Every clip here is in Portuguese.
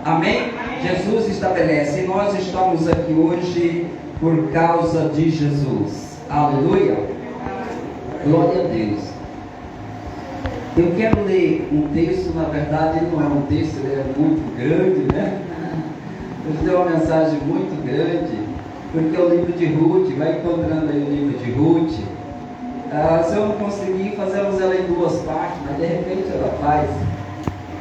Amém? Jesus estabelece. E nós estamos aqui hoje por causa de Jesus. Aleluia. Glória a Deus. Eu quero ler um texto, na verdade ele não é um texto, ele é muito grande, né? Hoje deu uma mensagem muito grande, porque o livro de Ruth, vai encontrando aí o livro de Ruth. Se eu não conseguir, fazemos ela em duas partes, mas de repente ela faz.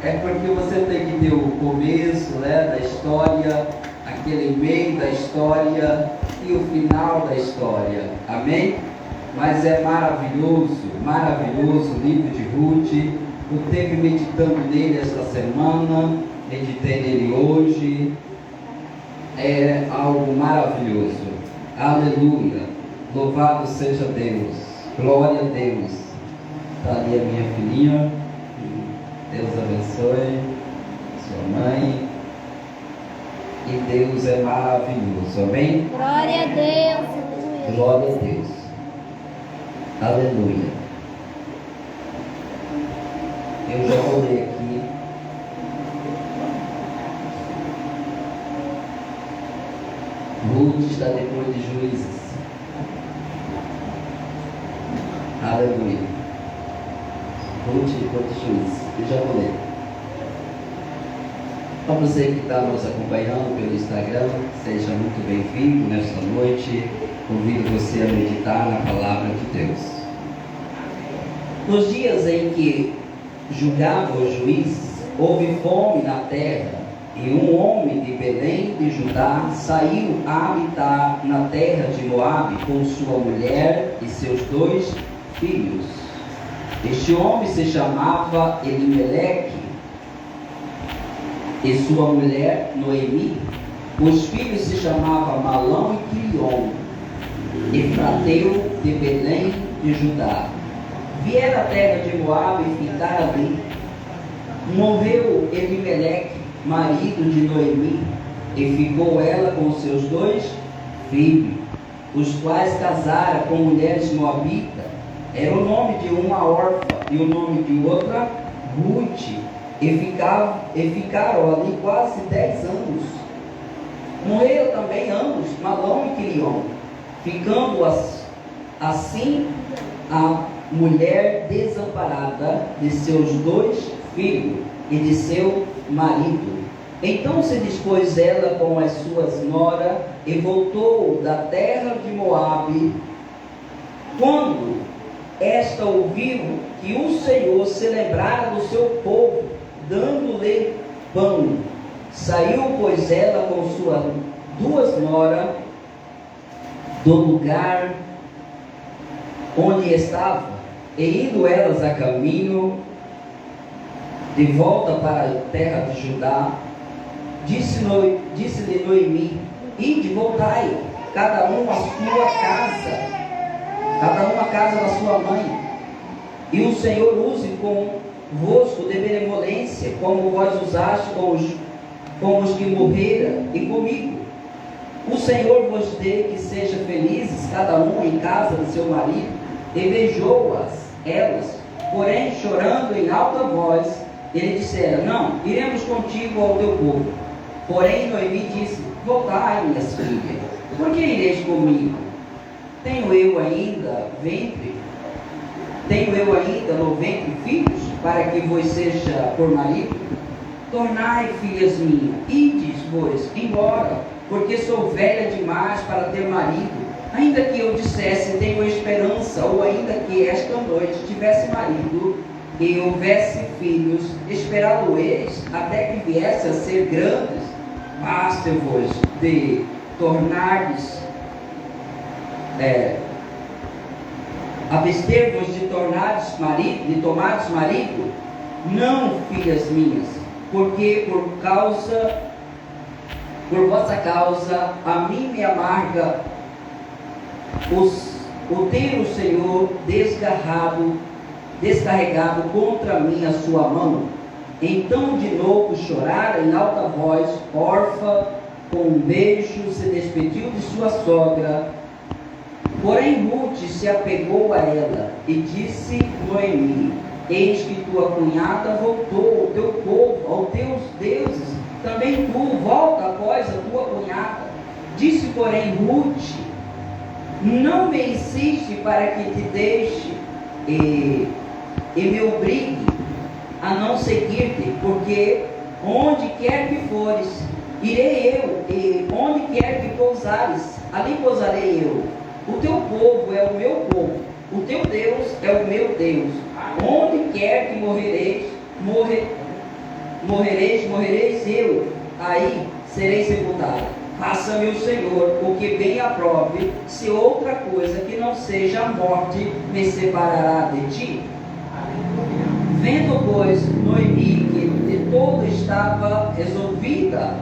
É porque você tem que ter o começo, né, da história, aquele meio da história e o final da história. Amém? Mas é maravilhoso, maravilhoso o livro de Ruth. Eu esteve meditando nele esta semana, meditei nele hoje. É algo maravilhoso. Aleluia. Louvado seja Deus. Glória a Deus. Está ali a minha filhinha. Deus abençoe sua mãe. E Deus é maravilhoso. Amém? Glória a Deus. Glória a Deus. Aleluia. Eu já vou ler aqui. Ruth está depois de Juízes. Aleluia. Ruth depois de Juízes. Eu já vou ler. Para você que está nos acompanhando pelo Instagram, seja muito bem-vindo nesta noite. Convido você a meditar na palavra de Deus. Nos dias em que julgava os juízes, houve fome na terra, e um homem de Belém de Judá saiu a habitar na terra de Moabe com sua mulher e seus 2 filhos. Este homem se chamava Elimeleque e sua mulher Noemi. Os filhos se chamavam Malão e Quilion, Efrateu de Belém de Judá. Vieram à terra de Moabe e ficaram ali. Morreu Elimeleque, marido de Noemi, e ficou ela com seus 2 filhos, os quais casaram com mulheres moabitas. Era o nome de uma órfã e o nome de outra Ruth, e ficaram ali quase 10 anos. Morreram também ambos, Malão e Quilion, ficando assim a mulher desamparada de seus 2 filhos e de seu marido. Então se dispôs ela com as suas noras e voltou da terra de Moabe. Quando esta ouviu que o Senhor se lembrara do seu povo, dando-lhe pão, saiu, pois, ela com suas 2 noras do lugar onde estava, e indo elas a caminho de volta para a terra de Judá, disse-lhe Noemi: ide, voltai, cada um à sua casa, cada um à casa da sua mãe, e o Senhor use convosco de benevolência, como vós usaste com os que morreram e comigo. O Senhor vos dê que sejam felizes, cada um em casa do seu marido. E beijou-as, elas, porém, chorando em alta voz, ele dissera: não, iremos contigo ao teu povo. Porém, Noemi disse: voltai, minhas filhas, por que ireis comigo? Tenho eu ainda no ventre filhos, para que vos seja por marido? Tornai, filhas minhas, ides-vos embora, porque sou velha demais para ter marido. Ainda que eu dissesse: tenho esperança, ou ainda que esta noite tivesse marido e houvesse filhos, esperá-lo-eis até que viesse a ser grandes. Basta-vos de tornardes, abster-vos de tornardes marido, de tomardes marido? Não, filhas minhas, porque por vossa causa a mim me amarga o ter o Senhor descarregado contra mim a sua mão. Então de novo chorara em alta voz, órfã, com um beijo se despediu de sua sogra. Porém Ruth se apegou a ela e disse Noemi: eis que tua cunhada voltou ao teu povo, aos teus deuses, também tu volta após a tua cunhada. Disse, porém, Ruth: não me insiste para que te deixe e me obrigue a não seguir-te, porque onde quer que fores, irei eu, e onde quer que pousares, ali pousarei eu. O teu povo é o meu povo, o teu Deus é o meu Deus. Onde quer que morrereis eu, aí serei sepultado. Faça-me o Senhor o que bem aprove, se outra coisa que não seja a morte me separará de ti. Vendo, pois, Noemi que de todo estava resolvida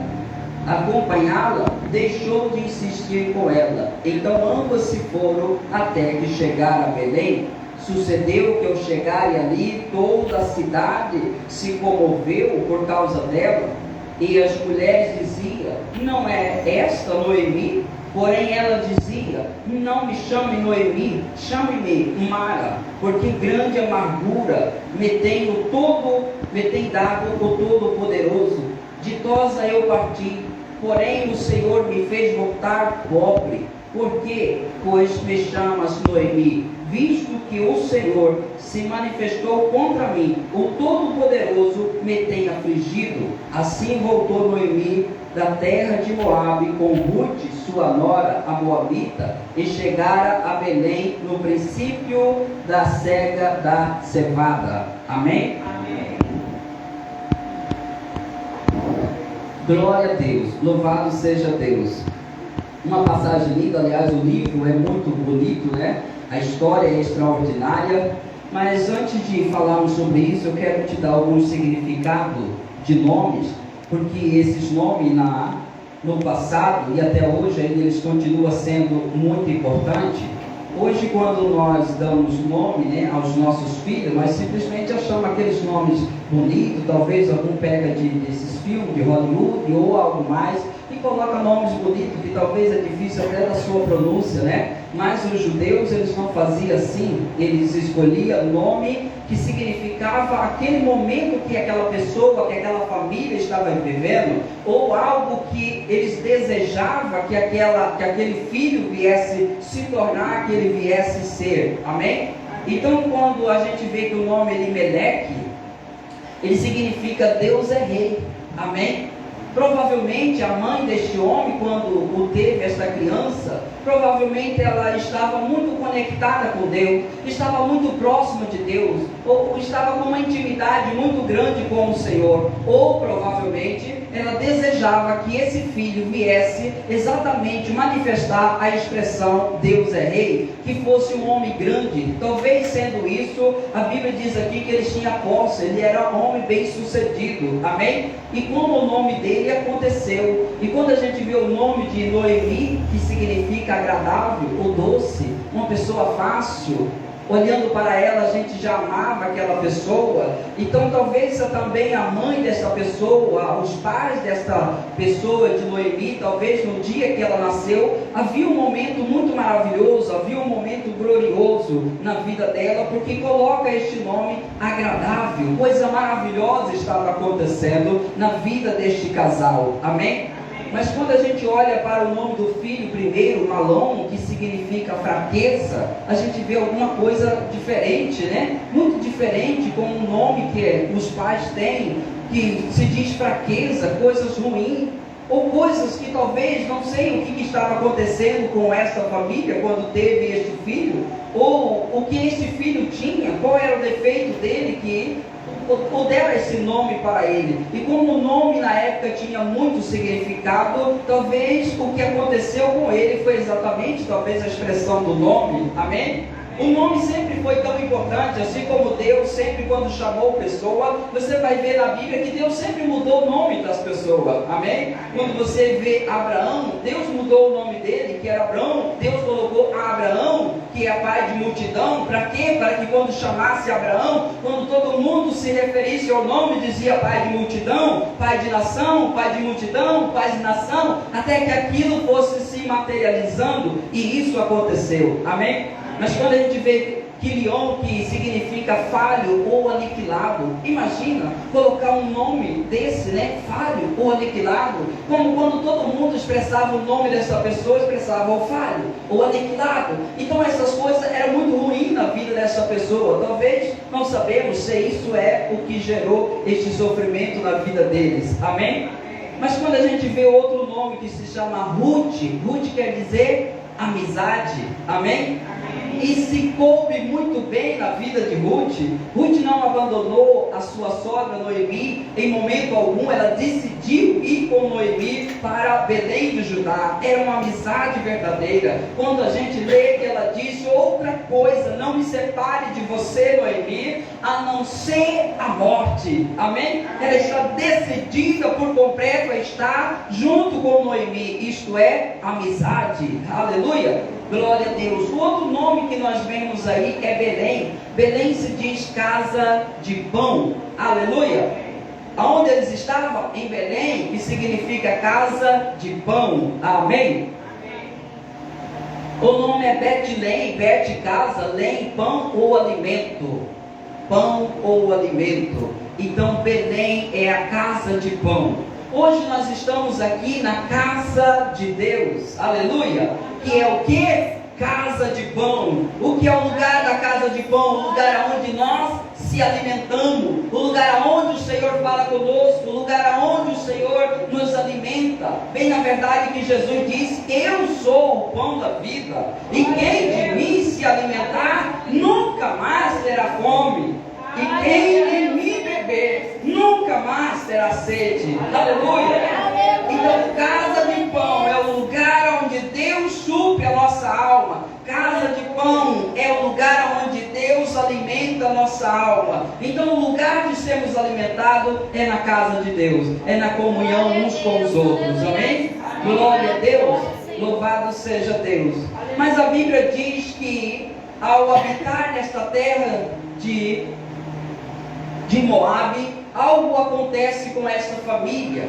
a acompanhá-la, deixou de insistir com ela. Então ambas se foram até que chegaram a Belém. Sucedeu que ao chegarem ali, toda a cidade se comoveu por causa dela, e as mulheres diziam: não é esta Noemi? Porém ela dizia: não me chame Noemi, chame-me Mara, porque grande amargura me tem dado o Todo-Poderoso. Ditosa eu parti, porém o Senhor me fez voltar pobre. Por quê? Pois me chamas Noemi, visto que o Senhor se manifestou contra mim, o Todo-Poderoso me tem afligido. Assim voltou Noemi da terra de Moabe com Ruth, sua nora, a Moabita, e chegara a Belém no princípio da cega da cevada. Amém? Amém. Glória a Deus, louvado seja Deus. Uma passagem linda, aliás, o livro é muito bonito, né? A história é extraordinária, mas antes de falarmos sobre isso, eu quero te dar alguns significados de nomes, porque esses nomes no passado e até hoje ainda eles continuam sendo muito importantes. Hoje, quando nós damos nome, né, aos nossos filhos, nós simplesmente achamos aqueles nomes bonitos, talvez algum pega desses filmes de Hollywood ou algo mais, e coloca nomes bonitos, que talvez é difícil até da sua pronúncia, né? Mas os judeus, eles não faziam assim, eles escolhiam nome que significava aquele momento que aquela pessoa, que aquela família estava vivendo, ou algo que eles desejavam que aquele filho viesse se tornar, que ele viesse ser. Amém? Então, quando a gente vê que o nome Elimeleque, ele significa Deus é rei. Amém? Provavelmente a mãe deste homem, quando teve esta criança, provavelmente ela estava muito conectada com Deus, estava muito próxima de Deus, ou estava com uma intimidade muito grande com o Senhor, ou provavelmente ela desejava que esse filho viesse exatamente manifestar a expressão Deus é rei, que fosse um homem grande. Talvez sendo isso, a Bíblia diz aqui que ele tinha posse, ele era um homem bem sucedido. Amém? E como o nome dele aconteceu, e quando a gente vê o nome de Noemi, que significa agradável ou doce, uma pessoa fácil, olhando para ela a gente já amava aquela pessoa. Então talvez também a mãe dessa pessoa, os pais desta pessoa de Noemi, talvez no dia que ela nasceu, havia um momento muito maravilhoso, havia um momento glorioso na vida dela, porque coloca este nome agradável. Coisa maravilhosa estava acontecendo na vida deste casal. Amém? Mas quando a gente olha para o nome do filho primeiro, Malom, que significa fraqueza, a gente vê alguma coisa diferente, né? Muito diferente com o nome que os pais têm, que se diz fraqueza, coisas ruins, ou coisas que talvez não sei o que estava acontecendo com esta família quando teve este filho, ou o que este filho tinha, qual era o defeito dele que ou deram esse nome para ele. E como o nome na época tinha muito significado, talvez o que aconteceu com ele foi exatamente talvez a expressão do nome. Amém? O nome sempre foi tão importante, assim como Deus sempre, quando chamou pessoa, você vai ver na Bíblia que Deus sempre mudou o nome das pessoas. Amém? Quando você vê Abraão, Deus mudou o nome dele, que era Abraão. Deus colocou Abraão, que é pai de multidão. Para quê? Para que quando chamasse Abraão, quando todo mundo se referisse ao nome, dizia pai de multidão, pai de nação, pai de multidão, pai de nação, até que aquilo fosse se materializando, e isso aconteceu. Amém? Mas quando a gente vê Quilion, que significa falho ou aniquilado. Imagina colocar um nome desse, né? Falho ou aniquilado. Como quando todo mundo expressava o nome dessa pessoa, expressava o falho ou aniquilado. Então essas coisas eram muito ruins na vida dessa pessoa. Talvez não sabemos se isso é o que gerou este sofrimento na vida deles. Amém? Mas quando a gente vê outro nome que se chama Ruth, Ruth quer dizer amizade. Amém? E se coube muito bem na vida de Ruth. Ruth não abandonou a sua sogra Noemi em momento algum. Ela decidiu ir com Noemi para Belém de Judá. Era uma amizade verdadeira. Quando a gente lê que ela disse: outra coisa não me separe de você, Noemi, a não ser a morte. Amém? Ela está decidida por completo a estar junto com Noemi. Isto é amizade. Aleluia. Glória a Deus. O outro nome que nós vemos aí é Belém. Belém se diz casa de pão. Aleluia. Aonde eles estavam? Em Belém, que significa casa de pão. Amém. O nome é Betlém, Bet casa, Lém, pão ou alimento. Pão ou alimento. Então Belém é a casa de pão. Hoje nós estamos aqui na casa de Deus, aleluia, que é o que? Casa de pão. O que é o lugar da casa de pão? O lugar onde nós se alimentamos, o lugar onde o Senhor fala conosco, o lugar onde o Senhor nos alimenta. Bem na verdade que Jesus disse: eu sou o pão da vida, e quem de mim se alimentar, nunca mais terá fome. E quem de mim beber, nunca mais terá sede. Aleluia. Então casa de pão é o lugar onde Deus supre a nossa alma. Casa de pão é o lugar onde Deus alimenta a nossa alma. Então o lugar de sermos alimentados é na casa de Deus, é na comunhão uns com os outros. Amém? Glória a Deus. Louvado seja Deus. Mas a Bíblia diz que ao habitar nesta terra de Moabe, algo acontece com esta família.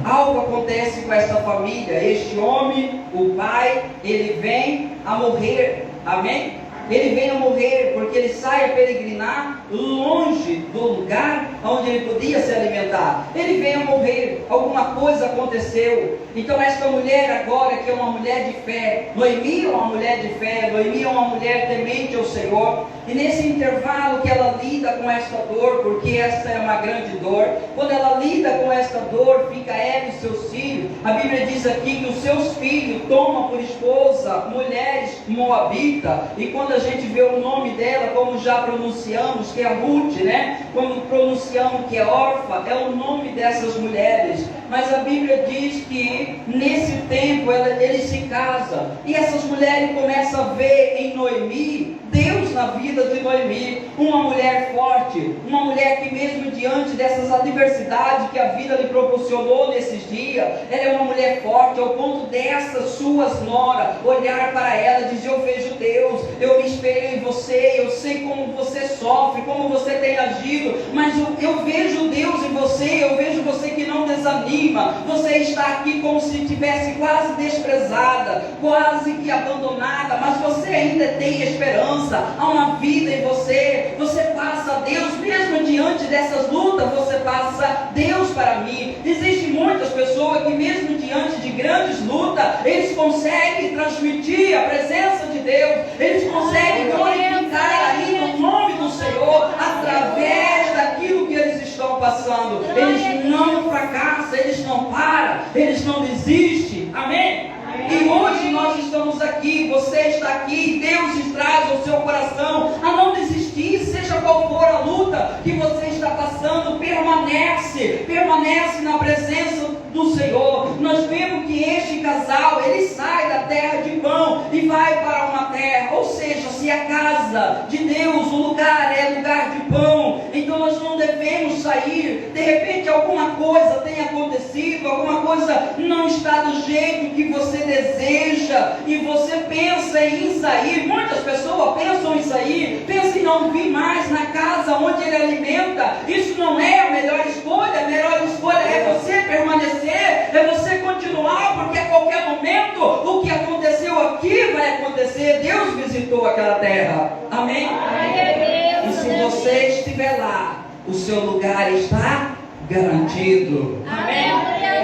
Algo acontece com esta família. Este homem, o pai, ele vem a morrer. Amém? Ele vem a morrer porque ele sai a peregrinar longe do lugar onde ele podia se alimentar. Ele vem a morrer, alguma coisa aconteceu. Então esta mulher agora, que é uma mulher de fé, Noemi é uma mulher de fé, Noemi é uma mulher temente ao Senhor, e nesse intervalo que ela lida com esta dor, porque esta é uma grande dor, quando ela lida com esta dor, fica ela e seus filhos. A Bíblia diz aqui que os seus filhos tomam por esposa mulheres moabitas, e quando a gente vê o nome dela, como já pronunciamos, que é Ruth, né? Quando pronunciamos que é órfã, é o nome dessas mulheres. Mas a Bíblia diz que nesse tempo eles se casam, e essas mulheres começam a ver em Noemi Deus na vida de Noemi, uma mulher forte, uma mulher que mesmo diante dessas adversidades que a vida lhe proporcionou nesses dias, ela é uma mulher forte, ao ponto dessas suas noras olhar para ela e dizer: eu vejo Deus, eu me espelho em você, eu sei como você sofre, como você tem agido, mas eu vejo Deus em você, eu vejo você que não desanima, você está aqui como se estivesse quase desprezada, quase que abandonada, mas você ainda tem esperança. Há uma vida em você, você passa a Deus, mesmo diante dessas lutas, você passa Deus para mim. Existem muitas pessoas que mesmo diante de grandes lutas, eles conseguem transmitir a presença de Deus, eles conseguem glorificar ainda o nome do Senhor, através daquilo que eles estão passando. Eles não fracassam, eles não param, eles não desistem. Amém? E hoje nós estamos aqui, você está aqui, Deus traz ao seu coração a não desistir, seja qual for a luta que você está passando, permanece na presença do Senhor. Nós vemos que este casal, ele sai da terra de pão e vai para uma terra, ou seja, se a casa de Deus, o lugar é lugar de pão, então nós não devemos sair. De repente alguma coisa tem acontecido, alguma coisa não está do jeito que você deseja, e você pensa em sair. Muitas pessoas pensam em sair, pensam em não vir mais na casa onde ele alimenta. Isso não é a melhor escolha. A melhor escolha é você permanecer, é você continuar, porque a qualquer momento o que aconteceu aqui vai acontecer. Deus visitou aquela terra. Amém? Glória a Deus. E se você estiver lá, o seu lugar está garantido. Amém?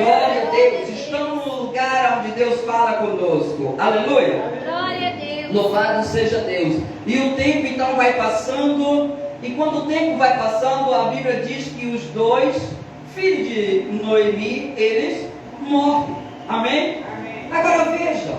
Glória a Deus. Estamos no lugar onde Deus fala conosco. Aleluia. Glória a Deus. Louvado seja Deus. E o tempo então vai passando. E quando o tempo vai passando, a Bíblia diz que os dois filhos de Noemi, eles morrem. Amém? Agora veja,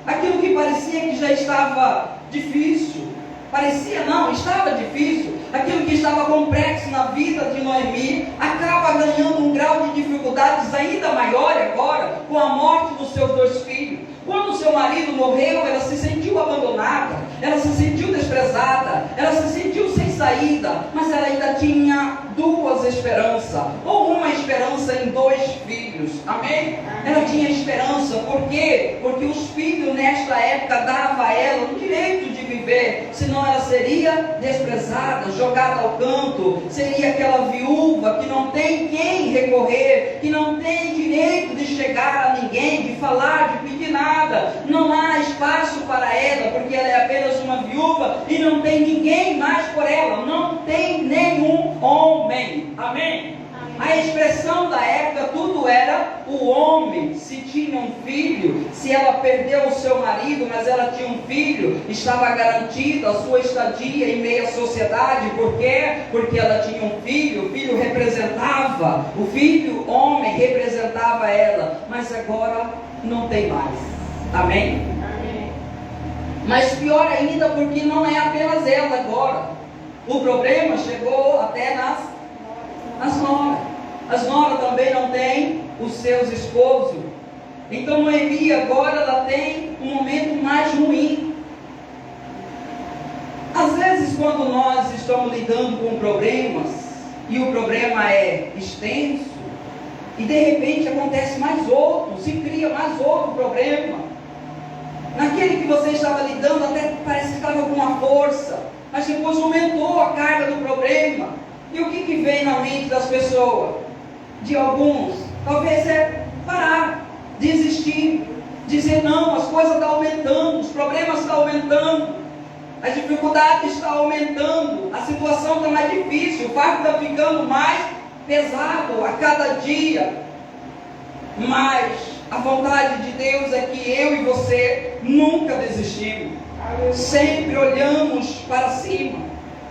aquilo que parecia que já estava difícil, parecia não, estava difícil, aquilo que estava complexo na vida de Noemi, acaba ganhando um grau de dificuldades ainda maior agora, com a morte dos seus dois filhos. Quando seu marido morreu, ela se sentiu abandonada, ela se sentiu desprezada, ela se sentiu sem saída, mas ela ainda tinha duas esperanças, ou uma esperança em dois filhos. Amém? Ela tinha esperança, por quê? Porque os filhos nesta época davam a ela o direito de viver, senão ela seria desprezada, jogada ao canto, seria aquela viúva que não tem quem recorrer, que não tem direito de chegar a ninguém, de falar, de pedir nada. Não há espaço para ela, porque ela é apenas uma viúva e não tem ninguém mais por ela, não tem nenhum homem. Amém? A expressão da época, tudo era o homem. Se tinha um filho, se ela perdeu o seu marido, mas ela tinha um filho, estava garantida a sua estadia em meio à sociedade. Por quê? Porque ela tinha um filho, o filho representava, o filho homem representava ela, mas agora não tem mais. Amém? Mas pior ainda, porque não é apenas ela agora. O problema chegou até nas noras. As noras também não têm os seus esposos. Então Noemi agora ela tem um momento mais ruim. Às vezes quando nós estamos lidando com problemas, e o problema é extenso, e de repente acontece mais outro, se cria mais outro problema. Naquele que você estava lidando, até parece que estava com uma força, mas depois aumentou a carga do problema. E o que vem na mente das pessoas? De alguns, talvez é parar, desistir, dizer não, as coisas estão aumentando, os problemas estão aumentando, a dificuldade está aumentando, a situação está mais difícil, o fardo está ficando mais pesado a cada dia. Mas a vontade de Deus é que eu e você nunca desistimos, sempre olhamos para cima,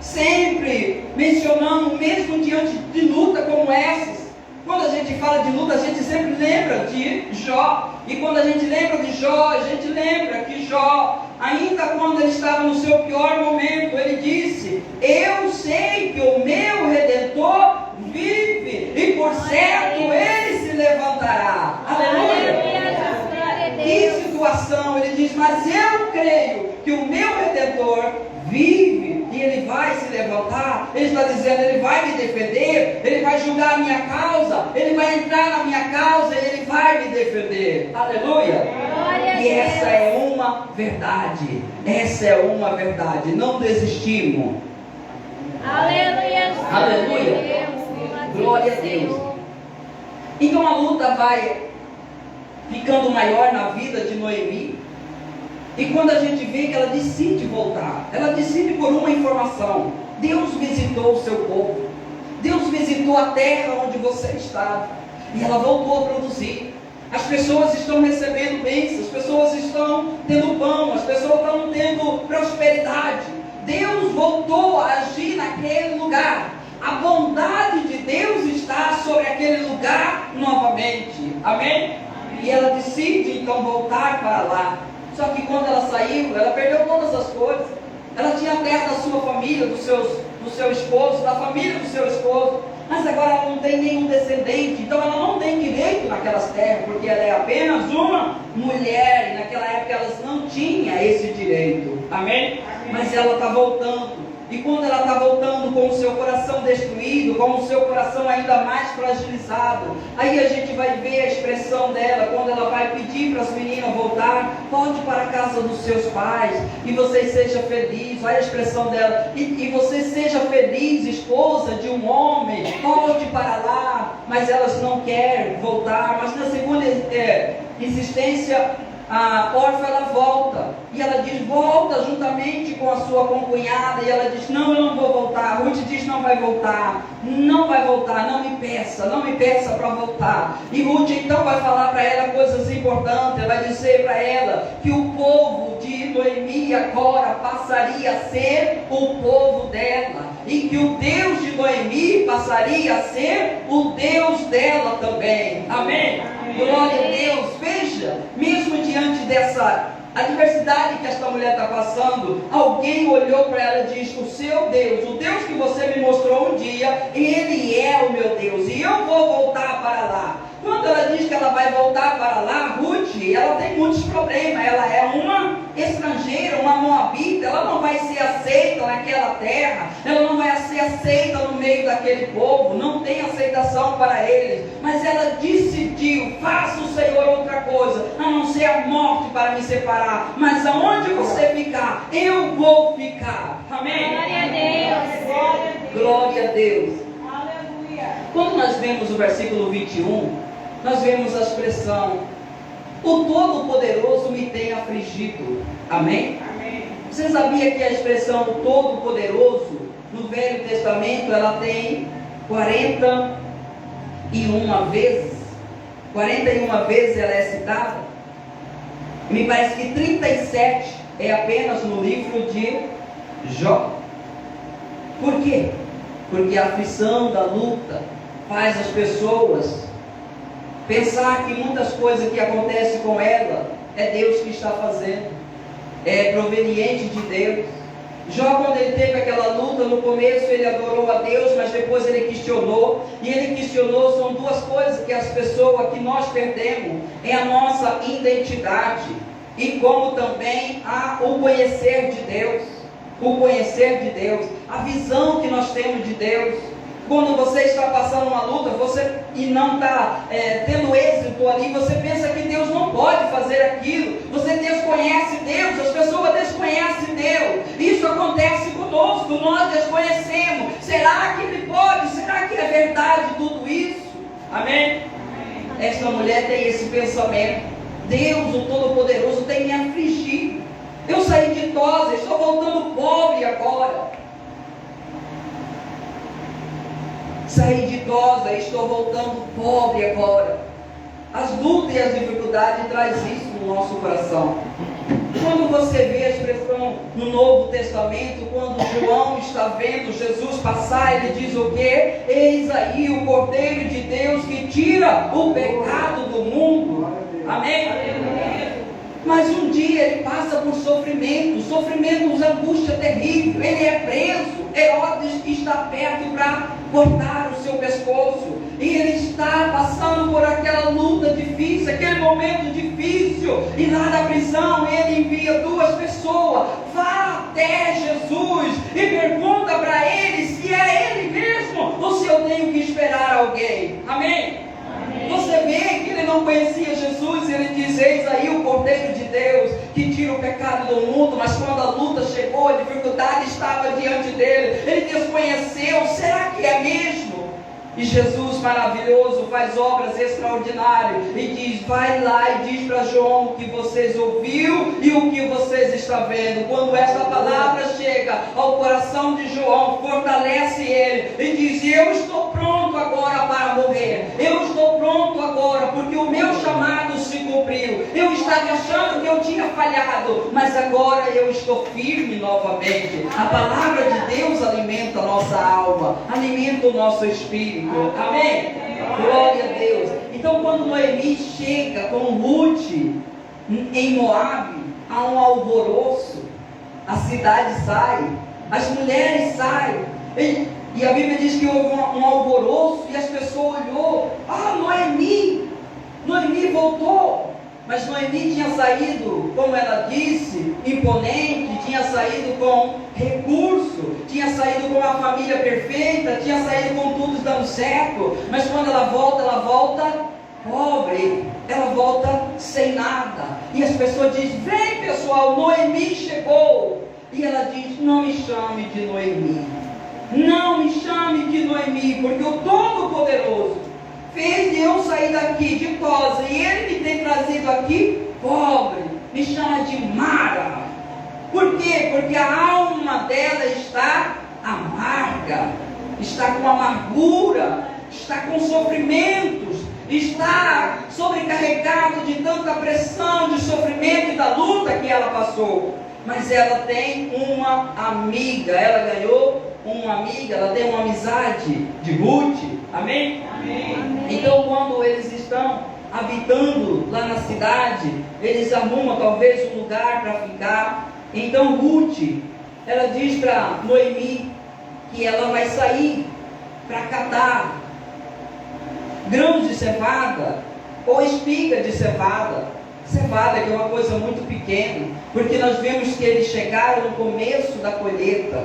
sempre mencionamos, mesmo diante de luta como essas. Quando a gente fala de luta, a gente sempre lembra de Jó. E quando a gente lembra de Jó, a gente lembra que Jó, ainda quando ele estava no seu pior momento, ele disse: eu sei que o meu Redentor vive, e por certo ele se levantará. Aleluia! Que situação! Ele diz: mas eu creio que o meu Redentor vive e ele vai se levantar. Ele está dizendo: ele vai me defender, ele vai julgar a minha causa, ele vai entrar na minha causa e ele vai me defender. Aleluia! E essa é uma verdade. Essa é uma verdade. Não desistimos. Aleluia! Aleluia! Glória a Deus. Então a luta vai ficando maior na vida de Noemi. E quando a gente vê que ela decide voltar, ela decide por uma informação: Deus visitou o seu povo, Deus visitou a terra onde você estava, e ela voltou a produzir. As pessoas estão recebendo bênçãos, as pessoas estão tendo pão, as pessoas estão tendo prosperidade. Deus voltou a agir naquele lugar. A bondade de Deus está sobre aquele lugar novamente. Amém? E ela decide então voltar para lá. Só que quando ela saiu, ela perdeu todas as coisas. Ela tinha a terra da sua família, do seu esposo, da família do seu esposo. Mas agora ela não tem nenhum descendente. Então ela não tem direito naquelas terras, porque ela é apenas uma mulher. E naquela época elas não tinham esse direito. Amém? Mas ela está voltando. E quando ela está voltando com o seu coração destruído, com o seu coração ainda mais fragilizado, aí a gente vai ver a expressão dela, quando ela vai pedir para as meninas voltar: volte para a casa dos seus pais, e você seja feliz. Olha a expressão dela: e você seja feliz, esposa de um homem, volte para lá. Mas elas não querem voltar. Mas na segunda existência, a Orfa, ela volta, e ela diz, volta juntamente com a sua concunhada, e ela diz, não, eu não vou voltar. Ruth diz, não vai voltar, não vai voltar, não me peça para voltar. E Ruth então vai falar para ela coisas importantes, vai dizer para ela que o povo de Noemi agora passaria a ser o povo dela, e que o Deus de Noemi passaria a ser o Deus dela também. Amém? Glória a Deus. Veja, mesmo diante dessa adversidade que esta mulher está passando, alguém olhou para ela e disse, o seu Deus, o Deus que você me mostrou um dia, Ele é o meu Deus, e eu vou voltar para lá. Quando ela diz que ela vai voltar para lá, Ruth, ela tem muitos problemas. Ela é uma estrangeira, uma moabita. Ela não vai ser aceita naquela terra. Ela não vai ser aceita no meio daquele povo. Não tem aceitação para eles. Mas ela decidiu, faça o Senhor outra coisa, a não ser a morte para me separar. Mas aonde você ficar, eu vou ficar. Amém? Glória a Deus. Glória a Deus. Aleluia. Quando nós vemos o versículo 21, nós vemos a expressão, o Todo-Poderoso me tem afligido. Amém? Amém. Você sabia que a expressão Todo-Poderoso, no Velho Testamento, ela tem 41 vezes? 41 vezes ela é citada? Me parece que 37 é apenas no livro de Jó. Por quê? Porque a aflição da luta faz as pessoas pensar que muitas coisas que acontecem com ela é Deus que está fazendo, é proveniente de Deus. Jó, quando ele teve aquela luta, no começo ele adorou a Deus, mas depois ele questionou, e ele questionou, são duas coisas que as pessoas, que nós perdemos, é a nossa identidade, e como também o conhecer de Deus, a visão que nós temos de Deus. Quando você está passando uma luta, e não está tendo êxito ali, você pensa que Deus não pode fazer aquilo. Você desconhece Deus, as pessoas desconhecem Deus. Isso acontece conosco, nós desconhecemos. Será que Ele pode? Será que é verdade tudo isso? Amém? Esta mulher tem esse pensamento. Deus, o Todo-Poderoso, tem me afligido. Eu saí ditosa, estou voltando pobre agora. Saí ditosa, estou voltando pobre agora. As lutas e as dificuldades trazem isso no nosso coração. Quando você vê a expressão no Novo Testamento, quando João está vendo Jesus passar, ele diz o quê? Eis aí o Cordeiro de Deus que tira o pecado do mundo. Amém? Mas um dia ele passa por sofrimentos, angústia terrível. Ele é preso. Herodes está perto para cortar o seu pescoço. E ele está passando por aquela luta difícil, aquele momento difícil. E lá na prisão ele envia duas pessoas. Vá até Jesus e pergunta para ele se é ele mesmo ou se eu tenho que esperar alguém. Amém? Você vê que ele não conhecia Jesus, e ele diz, eis aí o Cordeiro de Deus que tira o pecado do mundo. Mas quando a luta chegou, a dificuldade estava diante dele, ele desconheceu, será que é mesmo? E Jesus maravilhoso faz obras extraordinárias e diz, vai lá e diz para João o que vocês ouviram e o que vocês estão vendo. Quando esta palavra chega ao coração de João, fortalece ele e diz, eu estou pronto agora para morrer, eu estou pronto agora porque o meu chamado se cumpriu. Eu estava achando que eu tinha falhado, mas agora eu estou firme novamente. A palavra de Deus alimenta a nossa alma, alimenta o nosso espírito. Amém? Glória a Deus. Então quando Noemi chega com Ruth em Moabe, há um alvoroço, a cidade sai, as mulheres saem, e a Bíblia diz que houve um alvoroço, e as pessoas olhou, Noemi voltou. Mas Noemi tinha saído, como ela disse, imponente, tinha saído com recurso, tinha saído com a família perfeita, tinha saído com tudo dando certo. Mas quando ela volta pobre, ela volta sem nada. E as pessoas dizem, vem pessoal, Noemi chegou. E ela diz, não me chame de Noemi, não me chame de Noemi, porque o Todo-Poderoso fez de eu sair daqui ditosa, e Ele me tem trazido aqui pobre, me chama de Mara. Por quê? Porque a alma dela está amarga, está com amargura, está com sofrimentos, está sobrecarregado de tanta pressão, de sofrimento e da luta que ela passou. Mas ela tem uma amiga, ela ganhou uma amiga, ela tem uma amizade de Ruth. Amém? Amém. Então quando eles estão habitando lá na cidade, eles arrumam talvez um lugar para ficar. Então Ruth, ela diz para Noemi que ela vai sair para catar grãos de cevada ou espiga de cevada. Cevada, que é uma coisa muito pequena, porque nós vemos que eles chegaram no começo da colheita.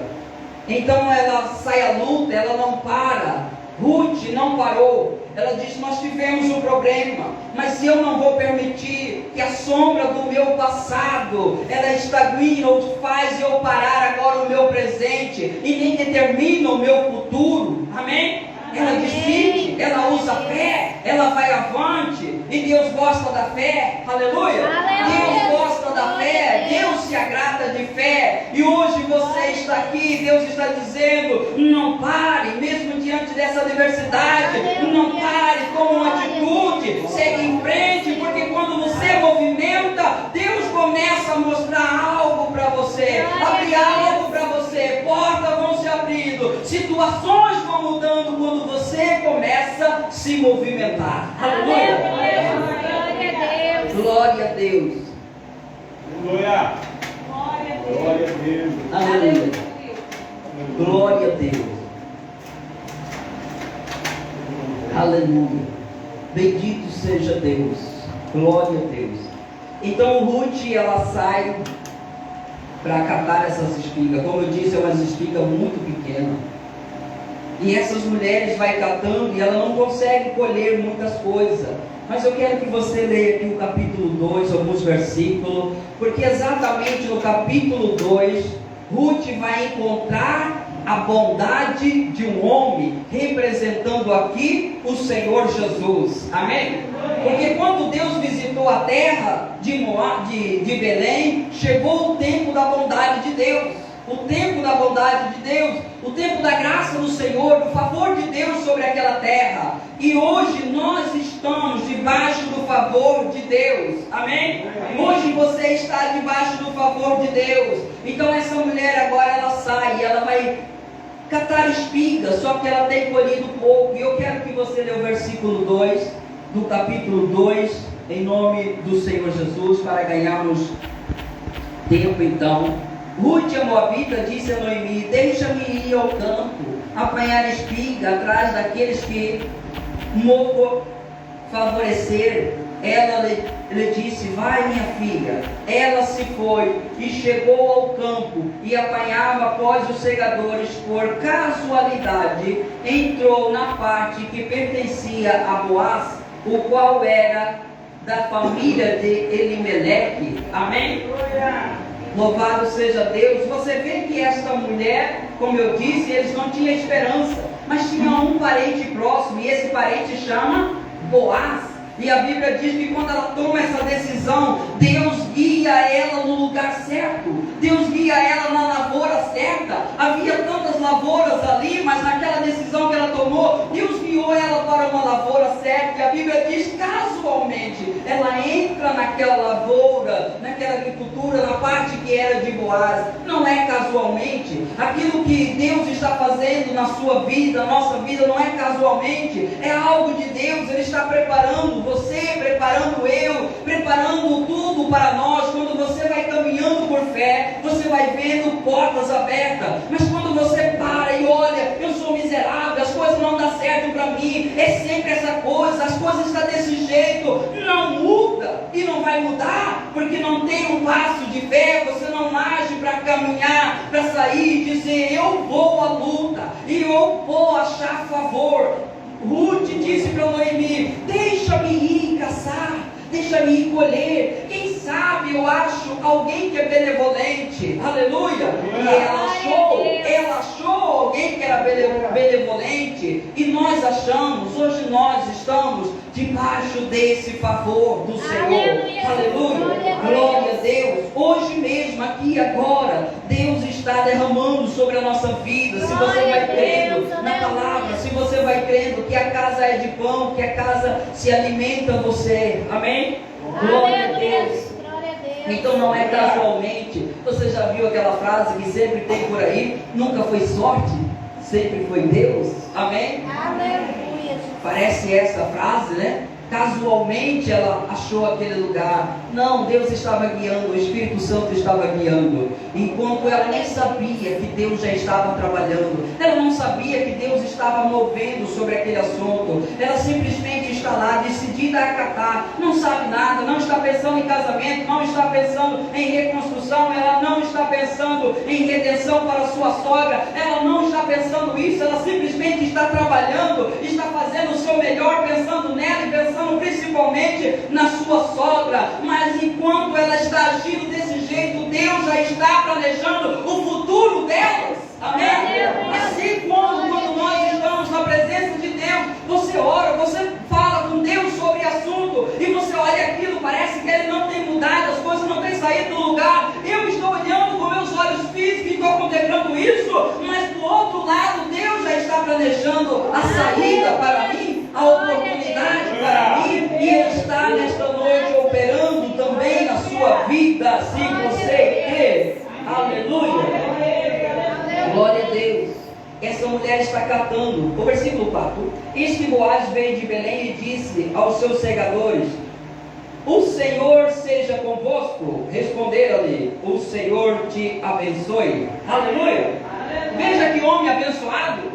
Então ela sai à luta, ela não para. Ruth não parou. Ela diz: nós tivemos um problema, mas se eu não vou permitir que a sombra do meu passado ela estagne ou faz eu parar agora o meu presente e nem determina o meu futuro. Amém? Ela decide, ela usa fé, ela vai avante, e Deus gosta da fé. Aleluia! Deus gosta da fé, Deus se agrada de fé. E hoje você está aqui, Deus está dizendo: não pare, mesmo diante dessa adversidade, não pare, com uma atitude, segue em frente, porque quando você movimenta, Deus começa a mostrar algo para você, abrir algo para você, portas vão se abrindo, situações vão mudando quando você começa a se movimentar. Aleluia! Glória a Deus! Glória! Glória a Deus! Aleluia! Glória a Deus! Aleluia! Bendito seja Deus! Glória a Deus! Então Ruth, ela sai para catar essas espigas. Como eu disse, é uma espiga muito pequena. E essas mulheres vai catando e ela não consegue colher muitas coisas. Mas eu quero que você leia aqui o capítulo 2, alguns versículos, porque exatamente no capítulo 2, Ruth vai encontrar a bondade de um homem, representando aqui o Senhor Jesus. Amém? Porque quando Deus visitou a terra de Belém, chegou o tempo da bondade de Deus. O tempo da bondade de Deus, o tempo da graça do Senhor, do favor de Deus sobre aquela terra. E hoje nós estamos debaixo do favor de Deus. Amém? Hoje você está debaixo do favor de Deus. Então essa mulher agora ela sai, ela vai catar espigas, só que ela tem colhido pouco. E eu quero que você leia o versículo 2 do capítulo 2, em nome do Senhor Jesus, para ganharmos tempo então. Ruth, a moabita, disse a Noemi: deixa-me ir ao campo, apanhar espiga atrás daqueles que me favorecer. Ela lhe disse: vai, minha filha. Ela se foi e chegou ao campo e apanhava após os segadores. Por casualidade entrou na parte que pertencia a Boaz, o qual era da família de Elimeleque. Amém? Louvado seja Deus. Você vê que esta mulher, como eu disse, eles não tinham esperança, mas tinha um parente próximo, e esse parente chama Boaz. E a Bíblia diz que quando ela toma essa decisão, Deus guia ela no lugar certo, Deus guia ela na lavoura certa. Havia tantas lavouras ali, mas naquela decisão que ela tomou, Deus guiou ela para uma lavoura certa. E a Bíblia diz, casualmente, ela entra naquela lavoura, naquela agricultura, na parte que era de Boaz. Não é casualmente. Aquilo que Deus está fazendo na sua vida, na nossa vida, não é casualmente, é algo de Deus. Ele está preparando você, preparando eu, preparando tudo para nós. Quando você vai caminhando por fé, você vai vendo portas abertas. Mas quando você para e olha, eu sou miserável, as coisas não dão certo para mim, é sempre essa coisa, as coisas estão desse jeito, não muda e não vai mudar, porque não tem um passo de fé. Você não age para caminhar, para sair e dizer, eu vou à luta e eu vou achar favor. Ruth disse para Noemi, deixa-me ir caçar, deixa-me ir colher. Quem sabe, eu acho alguém que é benevolente, aleluia, e ela achou alguém que era benevolente, e nós achamos, hoje nós estamos debaixo desse favor do Senhor, aleluia, glória a Deus. Hoje mesmo, aqui e agora, Deus está derramando sobre a nossa vida. Se você vai crendo na palavra, se você vai crendo que a casa é de pão, que a casa se alimenta você, amém? Glória a Deus. Então não é casualmente. Você já viu aquela frase que sempre tem por aí? Nunca foi sorte, sempre foi Deus, amém? Parece essa frase, né? Casualmente ela achou aquele lugar. Não, Deus estava guiando, o Espírito Santo estava guiando. Enquanto ela nem sabia que Deus já estava trabalhando. Ela não sabia que Deus estava movendo sobre aquele assunto. Ela simplesmente está lá, decidida a acatar. Não sabe nada, não está pensando em casamento, não está pensando em reconstrução. Ela não está pensando em redenção para sua sogra. Ela não está pensando isso. Ela simplesmente está trabalhando, está fazendo o seu melhor, pensando nela e pensando principalmente na sua sogra. Mas enquanto ela está agindo desse jeito, Deus já está planejando o futuro delas, amém? Assim como quando nós estamos na presença de Deus, você ora, você fala com Deus sobre assunto, e você olha aquilo, parece que ele não tem mudado, as coisas não têm saído do lugar. Eu estou olhando com meus olhos físicos e estou contemplando isso, mas do outro lado Deus já está planejando a saída para mim, a oportunidade para mim, e Ele está nesta noite operando também na sua vida, se você crê. Aleluia, glória a Deus. Essa mulher está catando. O versículo 4: Eis que Boaz veio de Belém e disse aos seus segadores: o Senhor seja convosco. Responderam-lhe: o Senhor te abençoe. Aleluia. Veja que homem abençoado.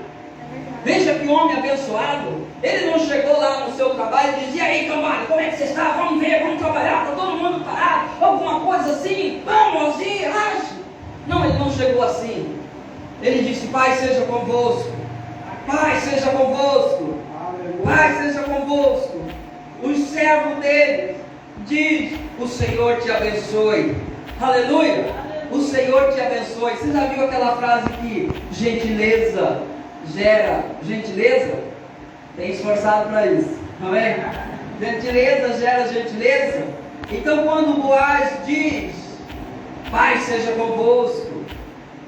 Veja que homem abençoado. Ele não chegou lá no seu trabalho e dizia: e aí, camarada, como é que você está? Vamos ver, vamos trabalhar, está todo mundo parado, alguma coisa assim, vamos ir, age. Não, ele não chegou assim. Ele disse: Pai seja convosco, Pai seja convosco, Pai seja convosco. Os servos dele diz: o Senhor te abençoe. Aleluia, o Senhor te abençoe. Você já viu aquela frase que gentileza gera gentileza? Tem esforçado para isso, não é? Gentileza gera gentileza. Então quando Boaz diz: Pai seja convosco,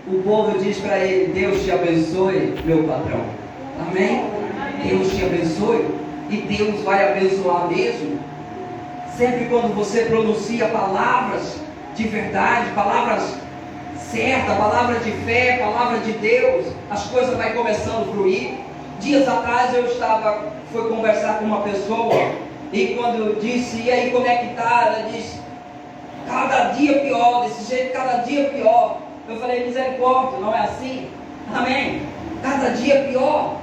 o povo diz para ele: Deus te abençoe, meu patrão. Amém? Deus te abençoe. E Deus vai abençoar mesmo. Sempre quando você pronuncia palavras de verdade, palavras certas, palavra de fé, palavra de Deus, as coisas vão começando a fluir. Dias atrás eu fui conversar com uma pessoa, e quando eu disse: e aí, como é que está? Ela disse: cada dia pior, desse jeito, cada dia pior. Eu falei: misericórdia, não é assim? Amém? Cada dia pior.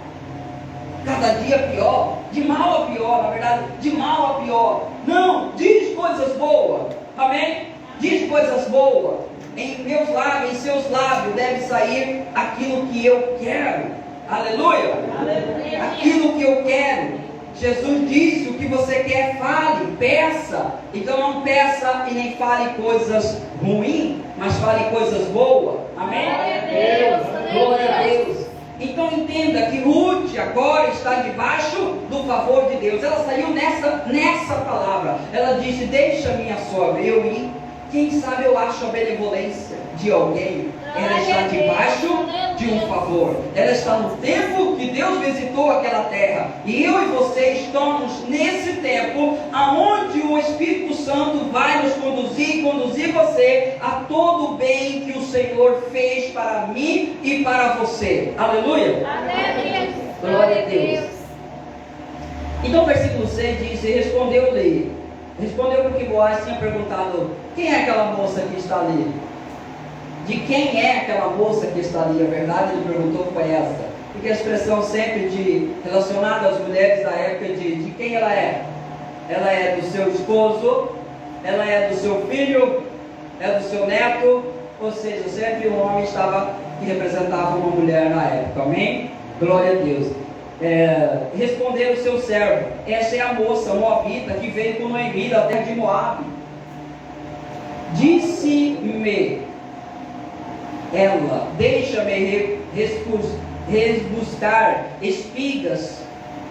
Cada dia pior. De mal a pior, na verdade, de mal a pior. Não, diz coisas boas. Amém? Diz coisas boas. Em meus lábios, em seus lábios deve sair aquilo que eu quero. Aleluia. Aleluia. Aquilo que eu quero. Jesus disse: o que você quer, fale, peça. Então não peça e nem fale coisas ruins, mas fale coisas boas. Amém? Glória a Deus. Glória a Deus. Então entenda que Ruth agora está debaixo do favor de Deus. Ela saiu nessa palavra. Ela disse: deixa minha sogra eu ir. Quem sabe eu acho a benevolência de alguém. Ela está debaixo de um favor. Ela está no tempo que Deus visitou aquela terra. E eu e você estamos nesse tempo aonde o Espírito Santo vai nos conduzir você a todo o bem que o Senhor fez para mim e para você. Aleluia. Aleluia. Glória a Deus. Então o versículo 6 diz: e respondeu-lhe. Respondeu porque Boaz tinha perguntado: quem é aquela moça que está ali? De quem é aquela moça que está ali? A verdade, ele perguntou, foi essa. Porque a expressão sempre relacionada às mulheres da época de quem ela é? Ela é do seu esposo, ela é do seu filho, é do seu neto. Ou seja, sempre um homem que representava uma mulher na época. Amém? Glória a Deus. Responderam o seu servo: essa é a moça moabita que veio com Noemi da terra de Moabe. Disse-me ela: deixa-me rebuscar espigas